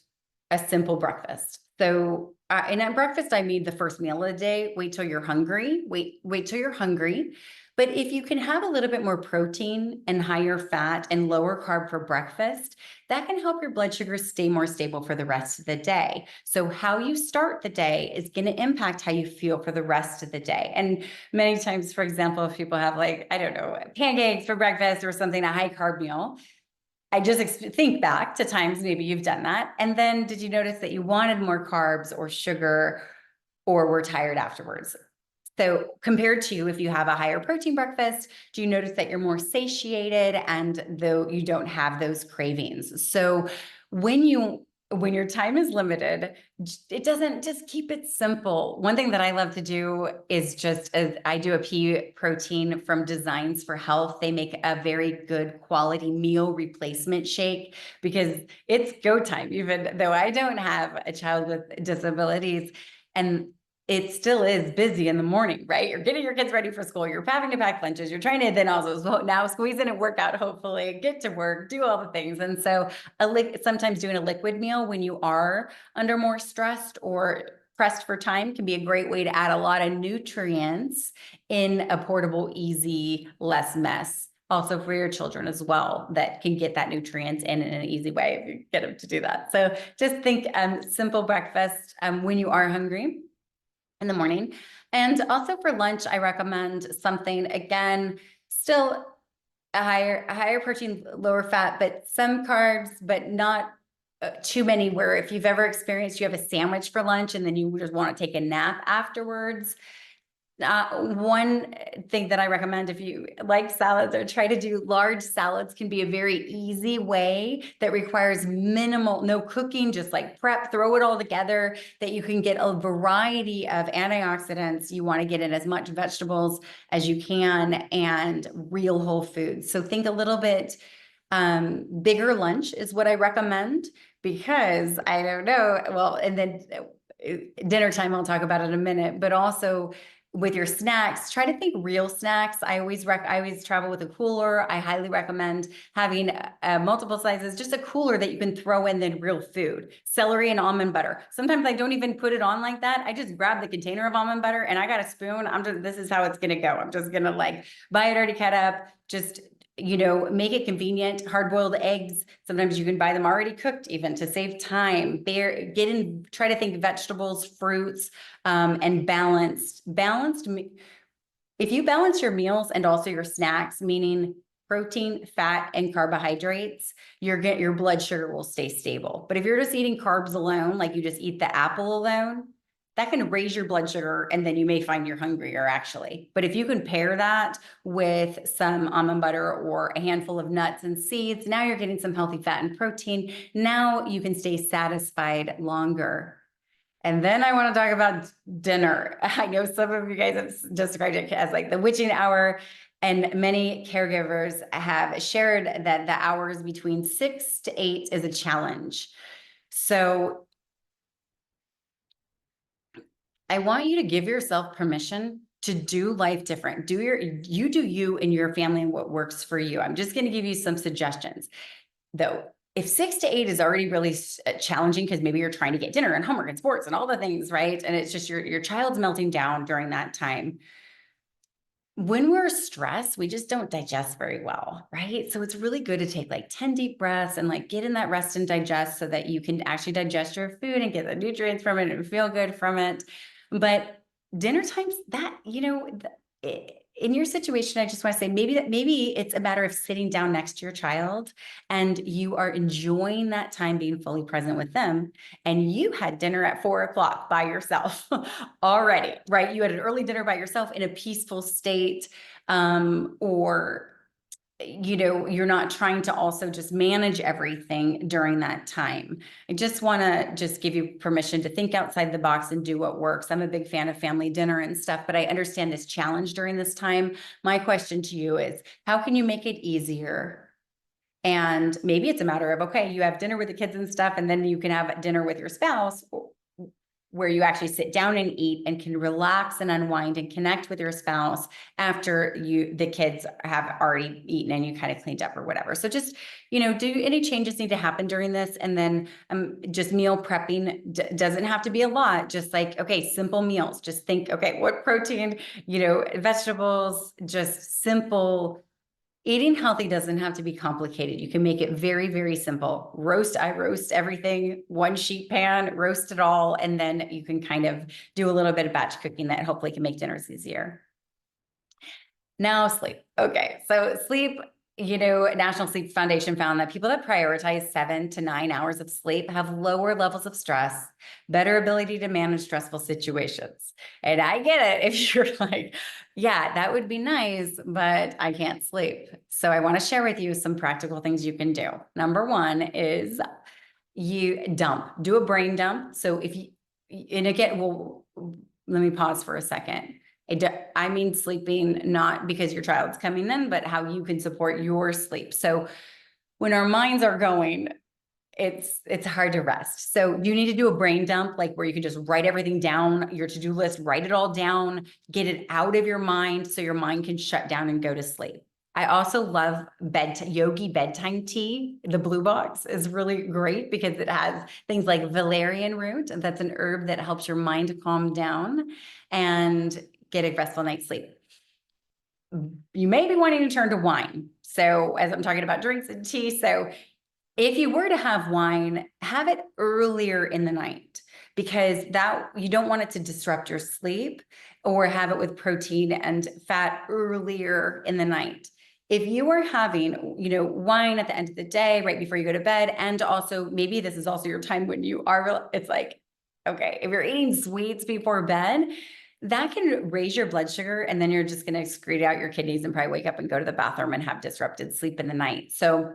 a simple breakfast. So and at breakfast, I mean the first meal of the day. Wait till you're hungry. Wait till you're hungry. But if you can have a little bit more protein and higher fat and lower carb for breakfast, that can help your blood sugar stay more stable for the rest of the day. So how you start the day is going to impact how you feel for the rest of the day. And many times, for example, if people have like, I don't know, pancakes for breakfast or something, a high carb meal, I just think back to times maybe you've done that. And then did you notice that you wanted more carbs or sugar or were tired afterwards? So compared to if you have a higher protein breakfast, do you notice that you're more satiated and though you don't have those cravings? So when your time is limited, it doesn't just keep it simple. One thing that I love to do is I do a pea protein from Designs for Health. They make a very good quality meal replacement shake because it's go time, even though I don't have a child with disabilities. And it still is busy in the morning, right? You're getting your kids ready for school. You're having to pack lunches. You're trying to then also now squeeze in a workout, hopefully get to work, do all the things. And so sometimes doing a liquid meal when you are under more stressed or pressed for time can be a great way to add a lot of nutrients in a portable, easy, less mess. Also for your children as well, that can get that nutrients in an easy way if you get them to do that. So just think simple breakfast when you are hungry in the morning. And also for lunch, I recommend something, again, still a higher protein, lower fat, but some carbs, but not too many, where if you've ever experienced, you have a sandwich for lunch and then you just want to take a nap afterwards. One thing that I recommend if you like salads or try to do large salads can be a very easy way that requires no cooking, just like prep, throw it all together, that you can get a variety of antioxidants. You want to get in as much vegetables as you can and real whole foods. So think a little bit bigger lunch is what I recommend, because I don't know, well, and then dinner time, I'll talk about it in a minute, but also with your snacks, try to think real snacks. I always travel with a cooler. I highly recommend having multiple sizes, just a cooler that you can throw in then real food, celery and almond butter. Sometimes I don't even put it on like that. I just grab the container of almond butter and I got a spoon. This is how it's going to go. I'm just going to like buy it already cut up, just make it convenient. Hard-boiled eggs, sometimes you can buy them already cooked even to save time. Try to think vegetables, fruits, and balanced. If you balance your meals and also your snacks, meaning protein, fat, and carbohydrates, your blood sugar will stay stable. But if you're just eating carbs alone, like you just eat the apple alone, that can raise your blood sugar and then you may find you're hungrier actually. But if you can pair that with some almond butter or a handful of nuts and seeds, now you're getting some healthy fat and protein. Now you can stay satisfied longer. And then I want to talk about dinner. I know some of you guys have described it as like the witching hour, and many caregivers have shared that the hours between 6 to 8 is a challenge. So I want you to give yourself permission to do life different. You do you and your family and what works for you. I'm just going to give you some suggestions. Though, if 6 to 8 is already really challenging because maybe you're trying to get dinner and homework and sports and all the things, right? And it's just your child's melting down during that time. When we're stressed, we just don't digest very well, right? So it's really good to take like 10 deep breaths and like get in that rest and digest so that you can actually digest your food and get the nutrients from it and feel good from it. But dinner times, that, in your situation, I just want to say maybe it's a matter of sitting down next to your child and you are enjoying that time being fully present with them. And you had dinner at 4 o'clock by yourself already, right? You had an early dinner by yourself in a peaceful state, or you're not trying to also just manage everything during that time. I just want to just give you permission to think outside the box and do what works. I'm a big fan of family dinner and stuff, but I understand this challenge during this time. My question to you is, how can you make it easier? And maybe it's a matter of, okay, you have dinner with the kids and stuff, and then you can have dinner with your spouse, where you actually sit down and eat and can relax and unwind and connect with your spouse after the kids have already eaten and you kind of cleaned up or whatever. So just, do any changes need to happen during this? And then just meal prepping doesn't have to be a lot, just like, okay, simple meals. Just think, okay, what protein, vegetables, just simple. Eating healthy doesn't have to be complicated. You can make it very, very simple. I roast everything, one sheet pan, roast it all, and then you can kind of do a little bit of batch cooking that hopefully can make dinners easier. Now, sleep. Okay, so sleep, National Sleep Foundation found that people that prioritize 7 to 9 hours of sleep have lower levels of stress, better ability to manage stressful situations. And I get it if you're like, yeah, that would be nice, but I can't sleep. So I want to share with you some practical things you can do. Number one is do a brain dump. So and again, let me pause for a second. I mean sleeping, not because your child's coming in, but how you can support your sleep. So when our minds are going, it's hard to rest. So you need to do a brain dump, like where you can just write everything down, your to-do list, write it all down, get it out of your mind so your mind can shut down and go to sleep. I also love yogi bedtime tea. The blue box is really great because it has things like valerian root. And that's an herb that helps your mind calm down and get a restful night's sleep. You may be wanting to turn to wine. So as I'm talking about drinks and tea, so if you were to have wine, have it earlier in the night, because you don't want it to disrupt your sleep, or have it with protein and fat earlier in the night. If you are having, wine at the end of the day, right before you go to bed, and also maybe this is also your time when it's like, okay, if you're eating sweets before bed, that can raise your blood sugar, and then you're just going to excrete out your kidneys and probably wake up and go to the bathroom and have disrupted sleep in the night. So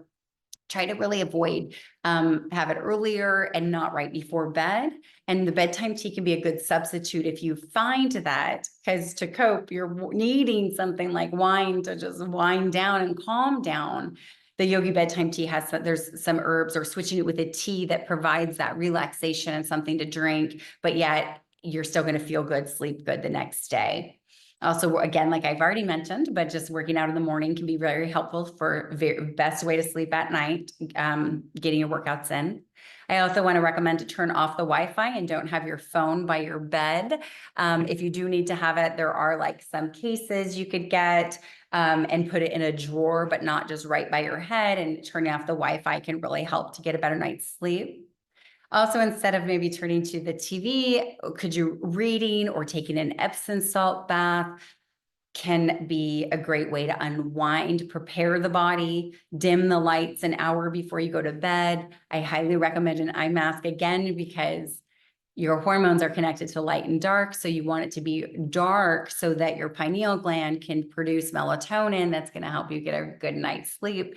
try to really avoid, have it earlier and not right before bed. And the bedtime tea can be a good substitute if you find that, because to cope, you're needing something like wine to just wind down and calm down. The yogi bedtime tea there's some herbs, or switching it with a tea that provides that relaxation and something to drink, but yet you're still going to feel good, sleep good the next day. Also, again, like I've already mentioned, but just working out in the morning can be very helpful for best way to sleep at night, getting your workouts in. I also want to recommend to turn off the Wi-Fi and don't have your phone by your bed. If you do need to have it, there are like some cases you could get, and put it in a drawer, but not just right by your head. And turning off the Wi-Fi can really help to get a better night's sleep. Also, instead of maybe turning to the TV, could you reading or taking an Epsom salt bath can be a great way to unwind, prepare the body, dim the lights an hour before you go to bed. I highly recommend an eye mask, again, because your hormones are connected to light and dark. So you want it to be dark so that your pineal gland can produce melatonin that's going to help you get a good night's sleep.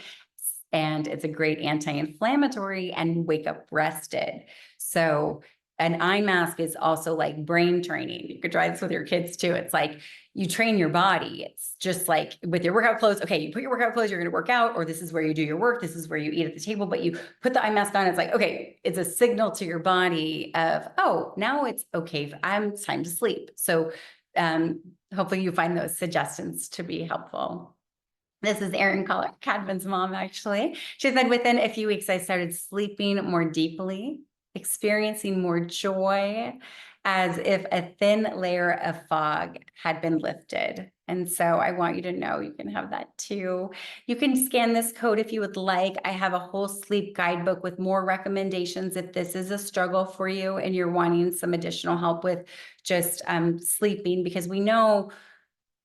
And it's a great anti-inflammatory and wake up rested. So an eye mask is also like brain training. You could try this with your kids too. It's like you train your body. It's just like with your workout clothes. Okay, you put your workout clothes, you're going to work out, or this is where you do your work. This is where you eat at the table, but you put the eye mask on. It's like, okay, it's a signal to your body of, oh, now it's okay. It's time to sleep. So hopefully you find those suggestions to be helpful. This is Erin Cadman's mom, actually. She said, within a few weeks, I started sleeping more deeply, experiencing more joy, as if a thin layer of fog had been lifted. And so I want you to know you can have that too. You can scan this code if you would like. I have a whole sleep guidebook with more recommendations if this is a struggle for you and you're wanting some additional help with just sleeping, because we know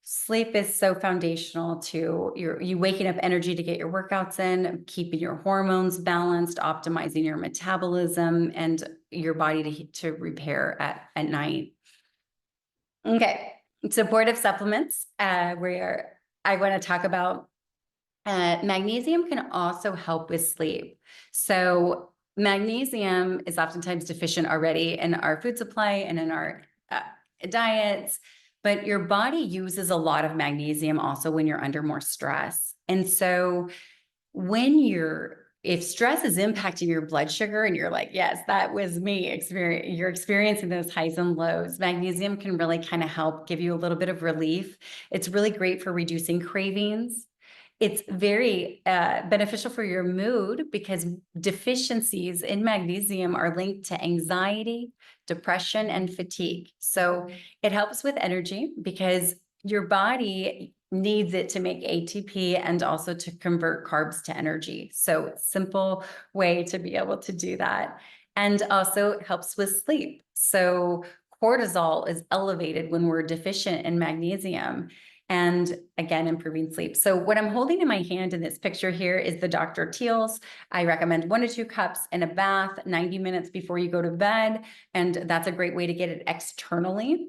sleep is so foundational to you waking up energy to get your workouts in, keeping your hormones balanced, optimizing your metabolism and your body to repair at night. Okay, supportive supplements, where I want to talk about magnesium can also help with sleep. So magnesium is oftentimes deficient already in our food supply and in our diets, but your body uses a lot of magnesium also when you're under more stress. And so if stress is impacting your blood sugar and you're like, yes, that was me, you're experiencing those highs and lows, magnesium can really kind of help give you a little bit of relief. It's really great for reducing cravings. It's very beneficial for your mood because deficiencies in magnesium are linked to anxiety, depression, and fatigue. So it helps with energy because your body needs it to make ATP and also to convert carbs to energy. So simple way to be able to do that. And also it helps with sleep. So cortisol is elevated when we're deficient in magnesium, and again, improving sleep. So what I'm holding in my hand in this picture here is the Dr. Teal's. I recommend 1 to 2 cups in a bath 90 minutes before you go to bed. And that's a great way to get it externally.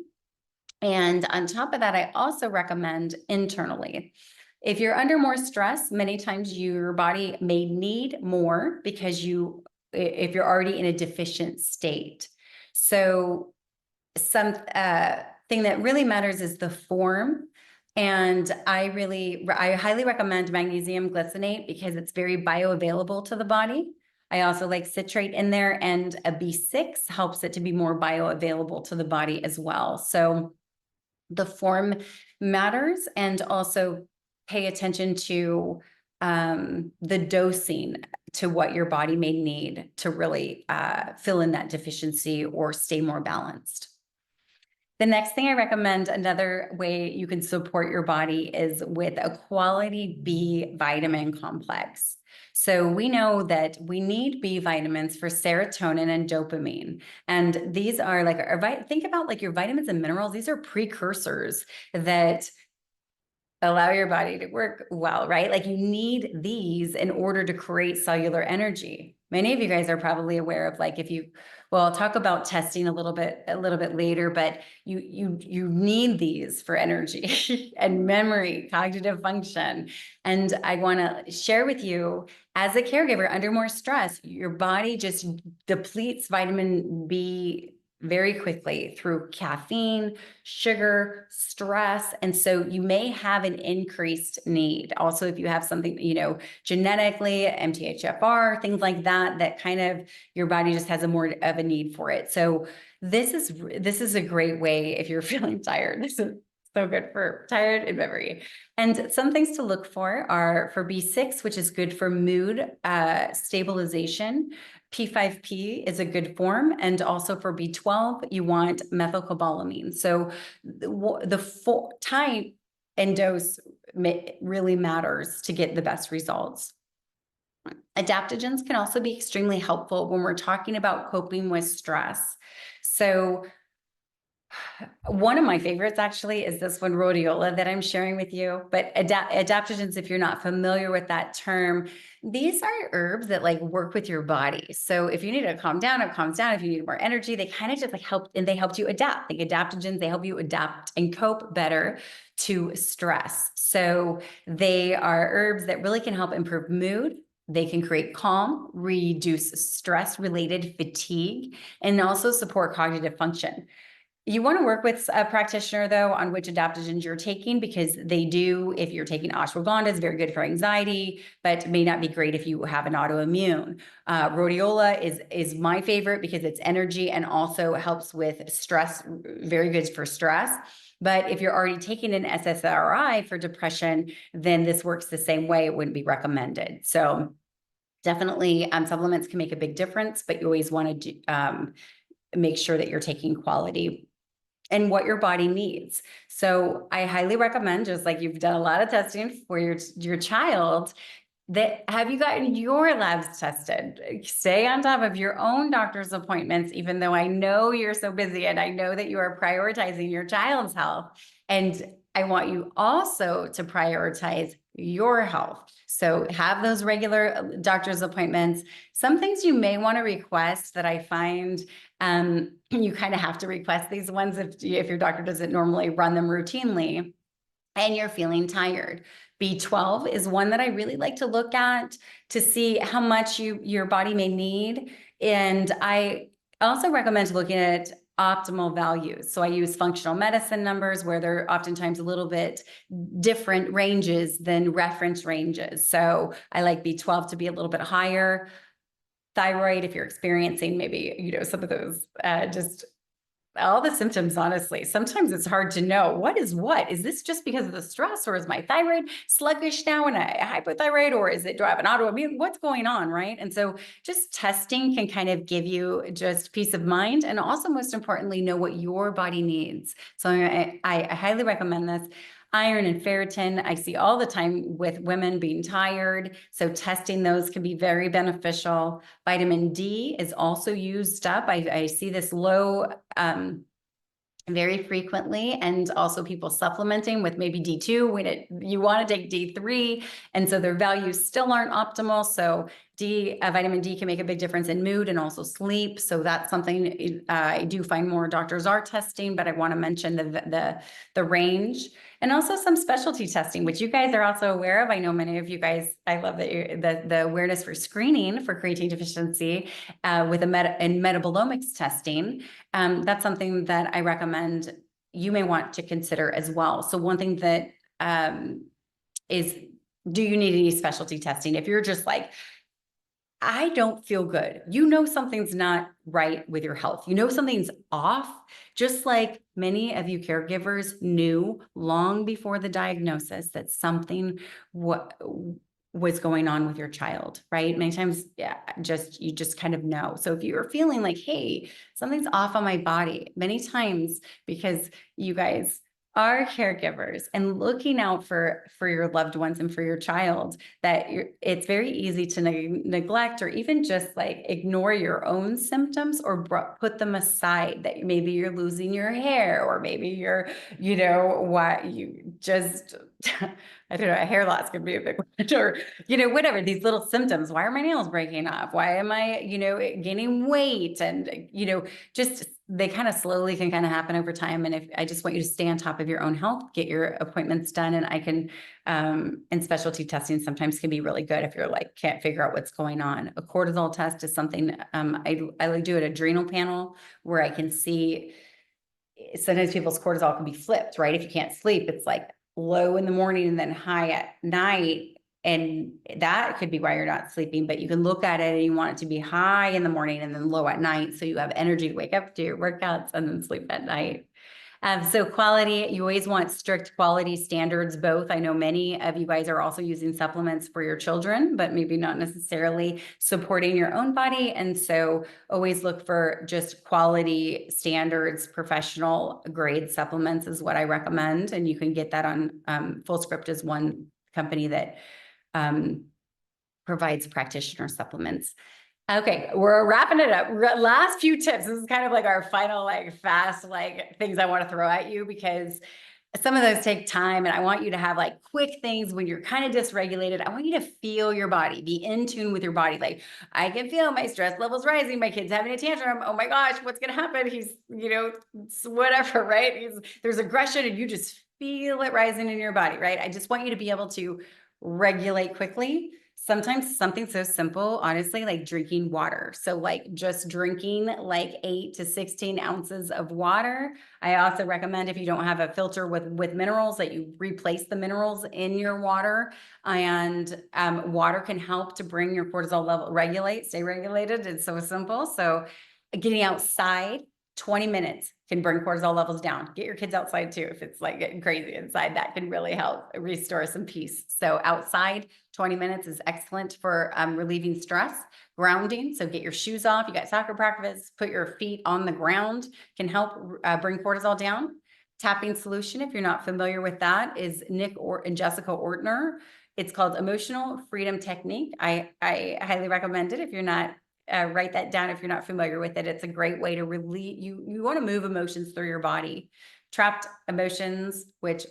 And on top of that, I also recommend internally. If you're under more stress, many times your body may need more because if you're already in a deficient state. So some thing that really matters is the form. And I highly recommend magnesium glycinate because it's very bioavailable to the body. I also like citrate in there, and a B6 helps it to be more bioavailable to the body as well. So the form matters, and also pay attention to the dosing to what your body may need to really fill in that deficiency or stay more balanced. The next thing I recommend, another way you can support your body, is with a quality B vitamin complex. So we know that we need B vitamins for serotonin and dopamine. And these are like, think about like your vitamins and minerals. These are precursors that allow your body to work well, right? Like you need these in order to create cellular energy. Many of you guys are probably aware of like, well, I'll talk about testing a little bit later, but you need these for energy and memory, cognitive function. And I want to share with you, as a caregiver under more stress, your body just depletes vitamin B very quickly through caffeine, sugar, stress. And so you may have an increased need. Also, if you have something, genetically, MTHFR, things like that kind of your body just has more of a need for it. So this is a great way if you're feeling tired. This is so good for tired and memory. And some things to look for are for B6, which is good for mood stabilization. P5P is a good form. And also for B12, you want methylcobalamin. So the type and dose really matters to get the best results. Adaptogens can also be extremely helpful when we're talking about coping with stress. So one of my favorites actually is this one, rhodiola, that I'm sharing with you. But adaptogens, if you're not familiar with that term, these are herbs that like work with your body. So if you need to calm down, it calms down. If you need more energy, they kind of just like help, and they help you adapt. Like adaptogens, they help you adapt and cope better to stress. So they are herbs that really can help improve mood. They can create calm, reduce stress-related fatigue, and also support cognitive function. You want to work with a practitioner, though, on which adaptogens you're taking, because they do, if you're taking ashwagandha, it's very good for anxiety, but may not be great if you have an autoimmune. Rhodiola is my favorite because it's energy and also helps with stress, very good for stress. But if you're already taking an SSRI for depression, then this works the same way. It wouldn't be recommended. So definitely supplements can make a big difference, but you always want to make sure that you're taking quality and what your body needs. So I highly recommend, just like you've done a lot of testing for your child, that have you gotten your labs tested? Stay on top of your own doctor's appointments, even though I know you're so busy and I know that you are prioritizing your child's health. And I want you also to prioritize your health. So have those regular doctor's appointments. Some things you may want to request that I find you kind of have to request these ones if your doctor doesn't normally run them routinely and you're feeling tired. B12 is one that I really like to look at to see how much your body may need. And I also recommend looking at optimal values. So I use functional medicine numbers where they're oftentimes a little bit different ranges than reference ranges. So I like B12 to be a little bit higher. Thyroid, if you're experiencing maybe, some of those just all the symptoms, honestly, sometimes it's hard to know what is what. Is this just because of the stress, or is my thyroid sluggish now and a hypothyroid, or do I have an autoimmune? What's going on, right? And so just testing can kind of give you just peace of mind, and also most importantly, know what your body needs. So I highly recommend this. Iron and ferritin, I see all the time with women being tired. So testing those can be very beneficial. Vitamin D is also used up. I see this low very frequently, and also people supplementing with maybe D2 when you want to take D3, and so their values still aren't optimal. So vitamin D can make a big difference in mood and also sleep. So that's something I do find more doctors are testing, but I want to mention the range, and also some specialty testing, which you guys are also aware of. I know many of you guys, I love that the awareness for screening for creatine deficiency with metabolomics testing. That's something that I recommend you may want to consider as well. So one thing that is, do you need any specialty testing? If you're just like, I don't feel good, something's not right with your health, something's off, just like many of you caregivers knew long before the diagnosis that something was going on with your child, right? Many times, you just kind of know. So if you're feeling like, hey, something's off on my body, many times, because you guys are caregivers and looking out for your loved ones and for your child, that it's very easy to neglect or even just like ignore your own symptoms or put them aside, that maybe you're losing your hair, or maybe you're, what you just, I don't know, a hair loss could be a big one, or, whatever, these little symptoms. Why are my nails breaking off? Why am I, gaining weight? And, just they kind of slowly can kind of happen over time. And if I just want you to stay on top of your own health, get your appointments done. And I can, and specialty testing sometimes can be really good if you're like, can't figure out what's going on. A cortisol test is something I do an adrenal panel where I can see sometimes people's cortisol can be flipped, right? If you can't sleep, it's like low in the morning and then high at night. And that could be why you're not sleeping, but you can look at it and you want it to be high in the morning and then low at night. So you have energy to wake up, do your workouts, and then sleep at night. So quality, you always want strict quality standards, both. I know many of you guys are also using supplements for your children, but maybe not necessarily supporting your own body. And so always look for just quality standards. Professional grade supplements is what I recommend. And you can get that on Full Script is one company that provides practitioner supplements. Okay, we're wrapping it up. Last few tips. This is kind of like our final, fast, things I want to throw at you, because some of those take time, and I want you to have quick things when you're kind of dysregulated. I want you to feel your body, be in tune with your body. Like, I can feel my stress levels rising. My kid's having a tantrum. Oh my gosh, what's going to happen? He's, whatever, right? There's aggression, and you just feel it rising in your body, right? I just want you to be able to regulate quickly. Sometimes something so simple, honestly, like drinking water. So like just drinking like 8 to 16 ounces of water. I also recommend if you don't have a filter with minerals that you replace the minerals in your water. And water can help to bring your cortisol level stay regulated. It's so simple. So getting outside 20 minutes can bring cortisol levels down. Get your kids outside too. If it's like getting crazy inside, that can really help restore some peace. So outside 20 minutes is excellent for relieving stress, grounding. So get your shoes off. You got soccer practice, put your feet on the ground can help bring cortisol down. Tapping solution, if you're not familiar with that, is Nick and Jessica Ortner. It's called Emotional Freedom Technique. I highly recommend it if you're not write that down if you're not familiar with it. It's a great way to relieve you want to move emotions through your body. Trapped emotions, which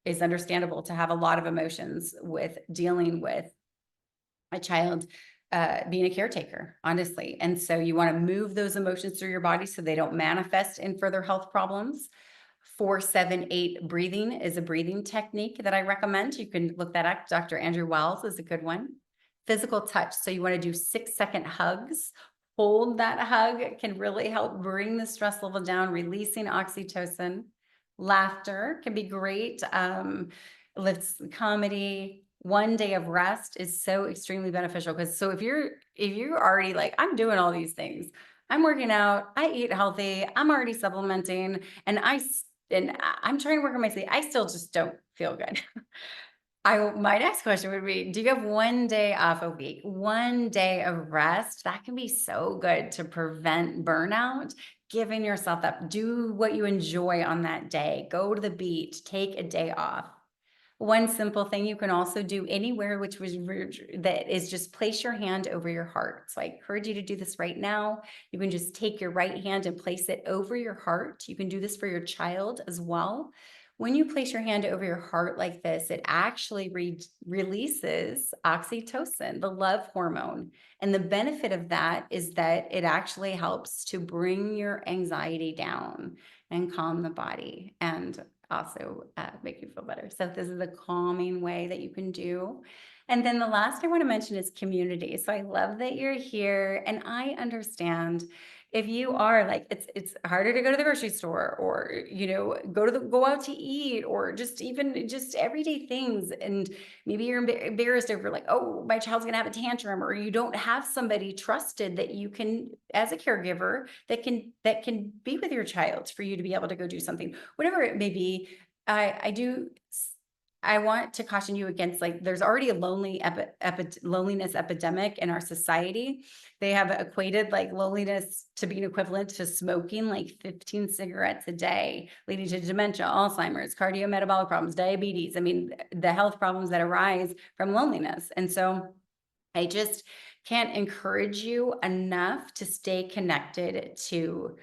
is understandable to have a lot of emotions with dealing with a child being a caretaker, honestly. And so you want to move those emotions through your body so they don't manifest in further health problems. 4-7-8 breathing is a breathing technique that I recommend. You can look that up. Dr. Andrew Wells is a good one. Physical touch. So you want to do 6-second hugs. Hold that hug can really help bring the stress level down, releasing oxytocin. Laughter can be great. Lifts comedy. One day of rest is so extremely beneficial because so if you're already like, I'm doing all these things, I'm working out, I eat healthy, I'm already supplementing, and I'm trying to work on my sleep. I still just don't feel good. My next question would be, do you have one day off a week, one day of rest? That can be so good to prevent burnout. Giving yourself that, do what you enjoy on that day. Go to the beach, take a day off. One simple thing you can also do anywhere, which was that is just place your hand over your heart. So I encourage you to do this right now. You can just take your right hand and place it over your heart. You can do this for your child as well. When you place your hand over your heart like this, it actually releases oxytocin, the love hormone. And the benefit of that is that it actually helps to bring your anxiety down and calm the body and also make you feel better. So this is a calming way that you can do. And then the last I want to mention is community. So I love that you're here and I understand if you are like it's harder to go to the grocery store or go out to eat or just everyday things, and maybe you're embarrassed over like, oh, my child's gonna have a tantrum, or you don't have somebody trusted that you can as a caregiver that can be with your child for you to be able to go do something, whatever it may be. I want to caution you against, like, there's already a loneliness epidemic in our society. They have equated like loneliness to being equivalent to smoking like 15 cigarettes a day, leading to dementia, Alzheimer's, cardiometabolic problems, diabetes. I mean, the health problems that arise from loneliness. And so I just can't encourage you enough to stay connected to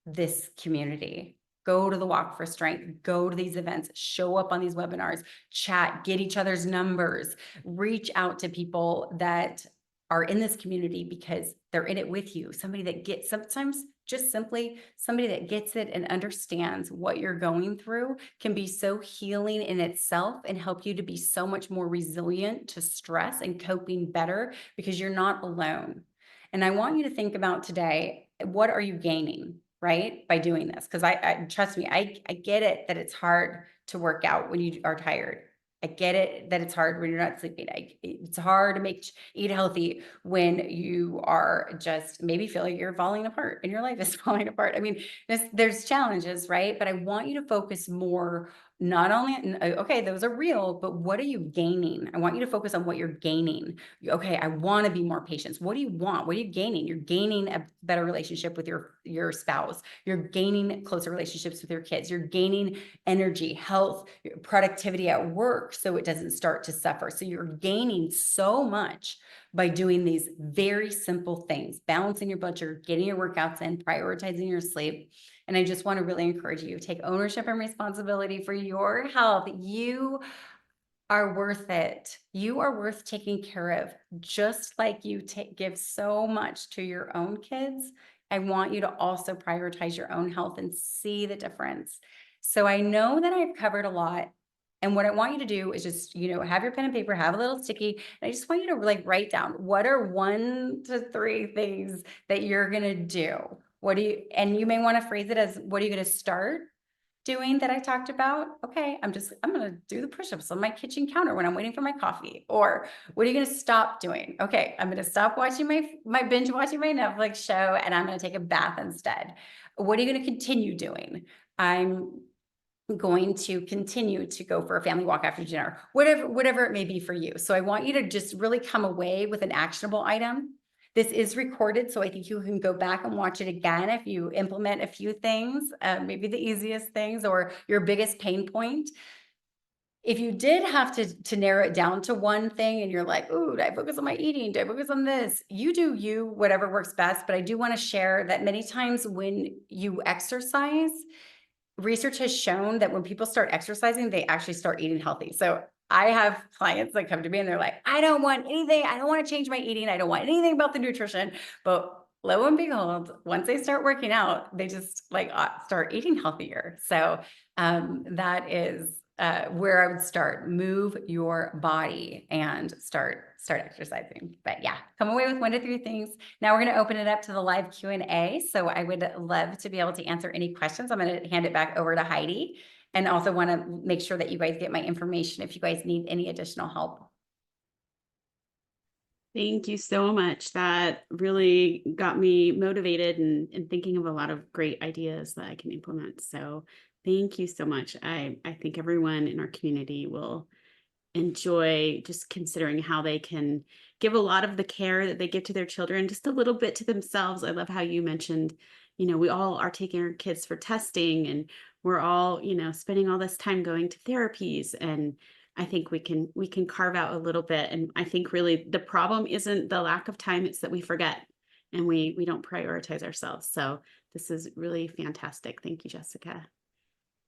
this community. Go to the Walk for Strength, go to these events, show up on these webinars, chat, get each other's numbers, reach out to people that are in this community because they're in it with you. Somebody that gets, sometimes just simply somebody that gets it and understands what you're going through can be so healing in itself and help you to be so much more resilient to stress and coping better because you're not alone. And I want you to think about today, what are you gaining, right, by doing this? Because I trust me, I get it that it's hard to work out when you are tired. I get it that it's hard when you're not sleeping. It's hard to eat healthy when you are just maybe feel like you're falling apart and your life is falling apart. I mean, there's challenges, right? But I want you to focus more not only, okay, those are real, but what are you gaining? I want you to focus on what you're gaining. Okay, I want to be more patient. What do you want? What are you gaining? You're gaining a better relationship with your spouse. You're gaining closer relationships with your kids. You're gaining energy, health, productivity at work so it doesn't start to suffer. So you're gaining so much by doing these very simple things, balancing your blood sugar, getting your workouts in, prioritizing your sleep. And I just want to really encourage you to take ownership and responsibility for your health. You are worth it. You are worth taking care of, just like you give so much to your own kids. I want you to also prioritize your own health and see the difference. So I know that I've covered a lot. And what I want you to do is just, have your pen and paper, have a little sticky. And I just want you to like write down what are 1 to 3 things that you're going to do. And you may want to phrase it as, what are you going to start doing that I talked about? Okay, I'm going to do the push-ups on my kitchen counter when I'm waiting for my coffee. Or what are you going to stop doing? Okay, I'm going to stop watching my binge watching my Netflix show, and I'm going to take a bath instead. What are you going to continue doing? I'm going to continue to go for a family walk after dinner, whatever it may be for you. So I want you to just really come away with an actionable item. This is recorded, so I think you can go back and watch it again if you implement a few things, maybe the easiest things or your biggest pain point. If you did have to narrow it down to one thing and you're like, "Ooh, do I focus on my eating? Do I focus on this?" You do you, whatever works best. But I do want to share that many times when you exercise, research has shown that when people start exercising, they actually start eating healthy. So I have clients that come to me and they're like, I don't want anything. I don't want to change my eating. I don't want anything about the nutrition. But lo and behold, once they start working out, they just like start eating healthier. So that is where I would start. Move your body and start exercising. But yeah, come away with 1 to 3 things. Now we're going to open it up to the live Q&A. So I would love to be able to answer any questions. I'm going to hand it back over to Heidi, and also want to make sure that you guys get my information if you guys need any additional help. Thank you so much. That really got me motivated and thinking of a lot of great ideas that I can implement. So thank you so much. I think everyone in our community will enjoy just considering how they can give a lot of the care that they give to their children, just a little bit to themselves. I love how you mentioned, we all are taking our kids for testing, and we're all, spending all this time going to therapies. And I think we can carve out a little bit. And I think really the problem isn't the lack of time, it's that we forget and we don't prioritize ourselves. So this is really fantastic. Thank you, Jessica.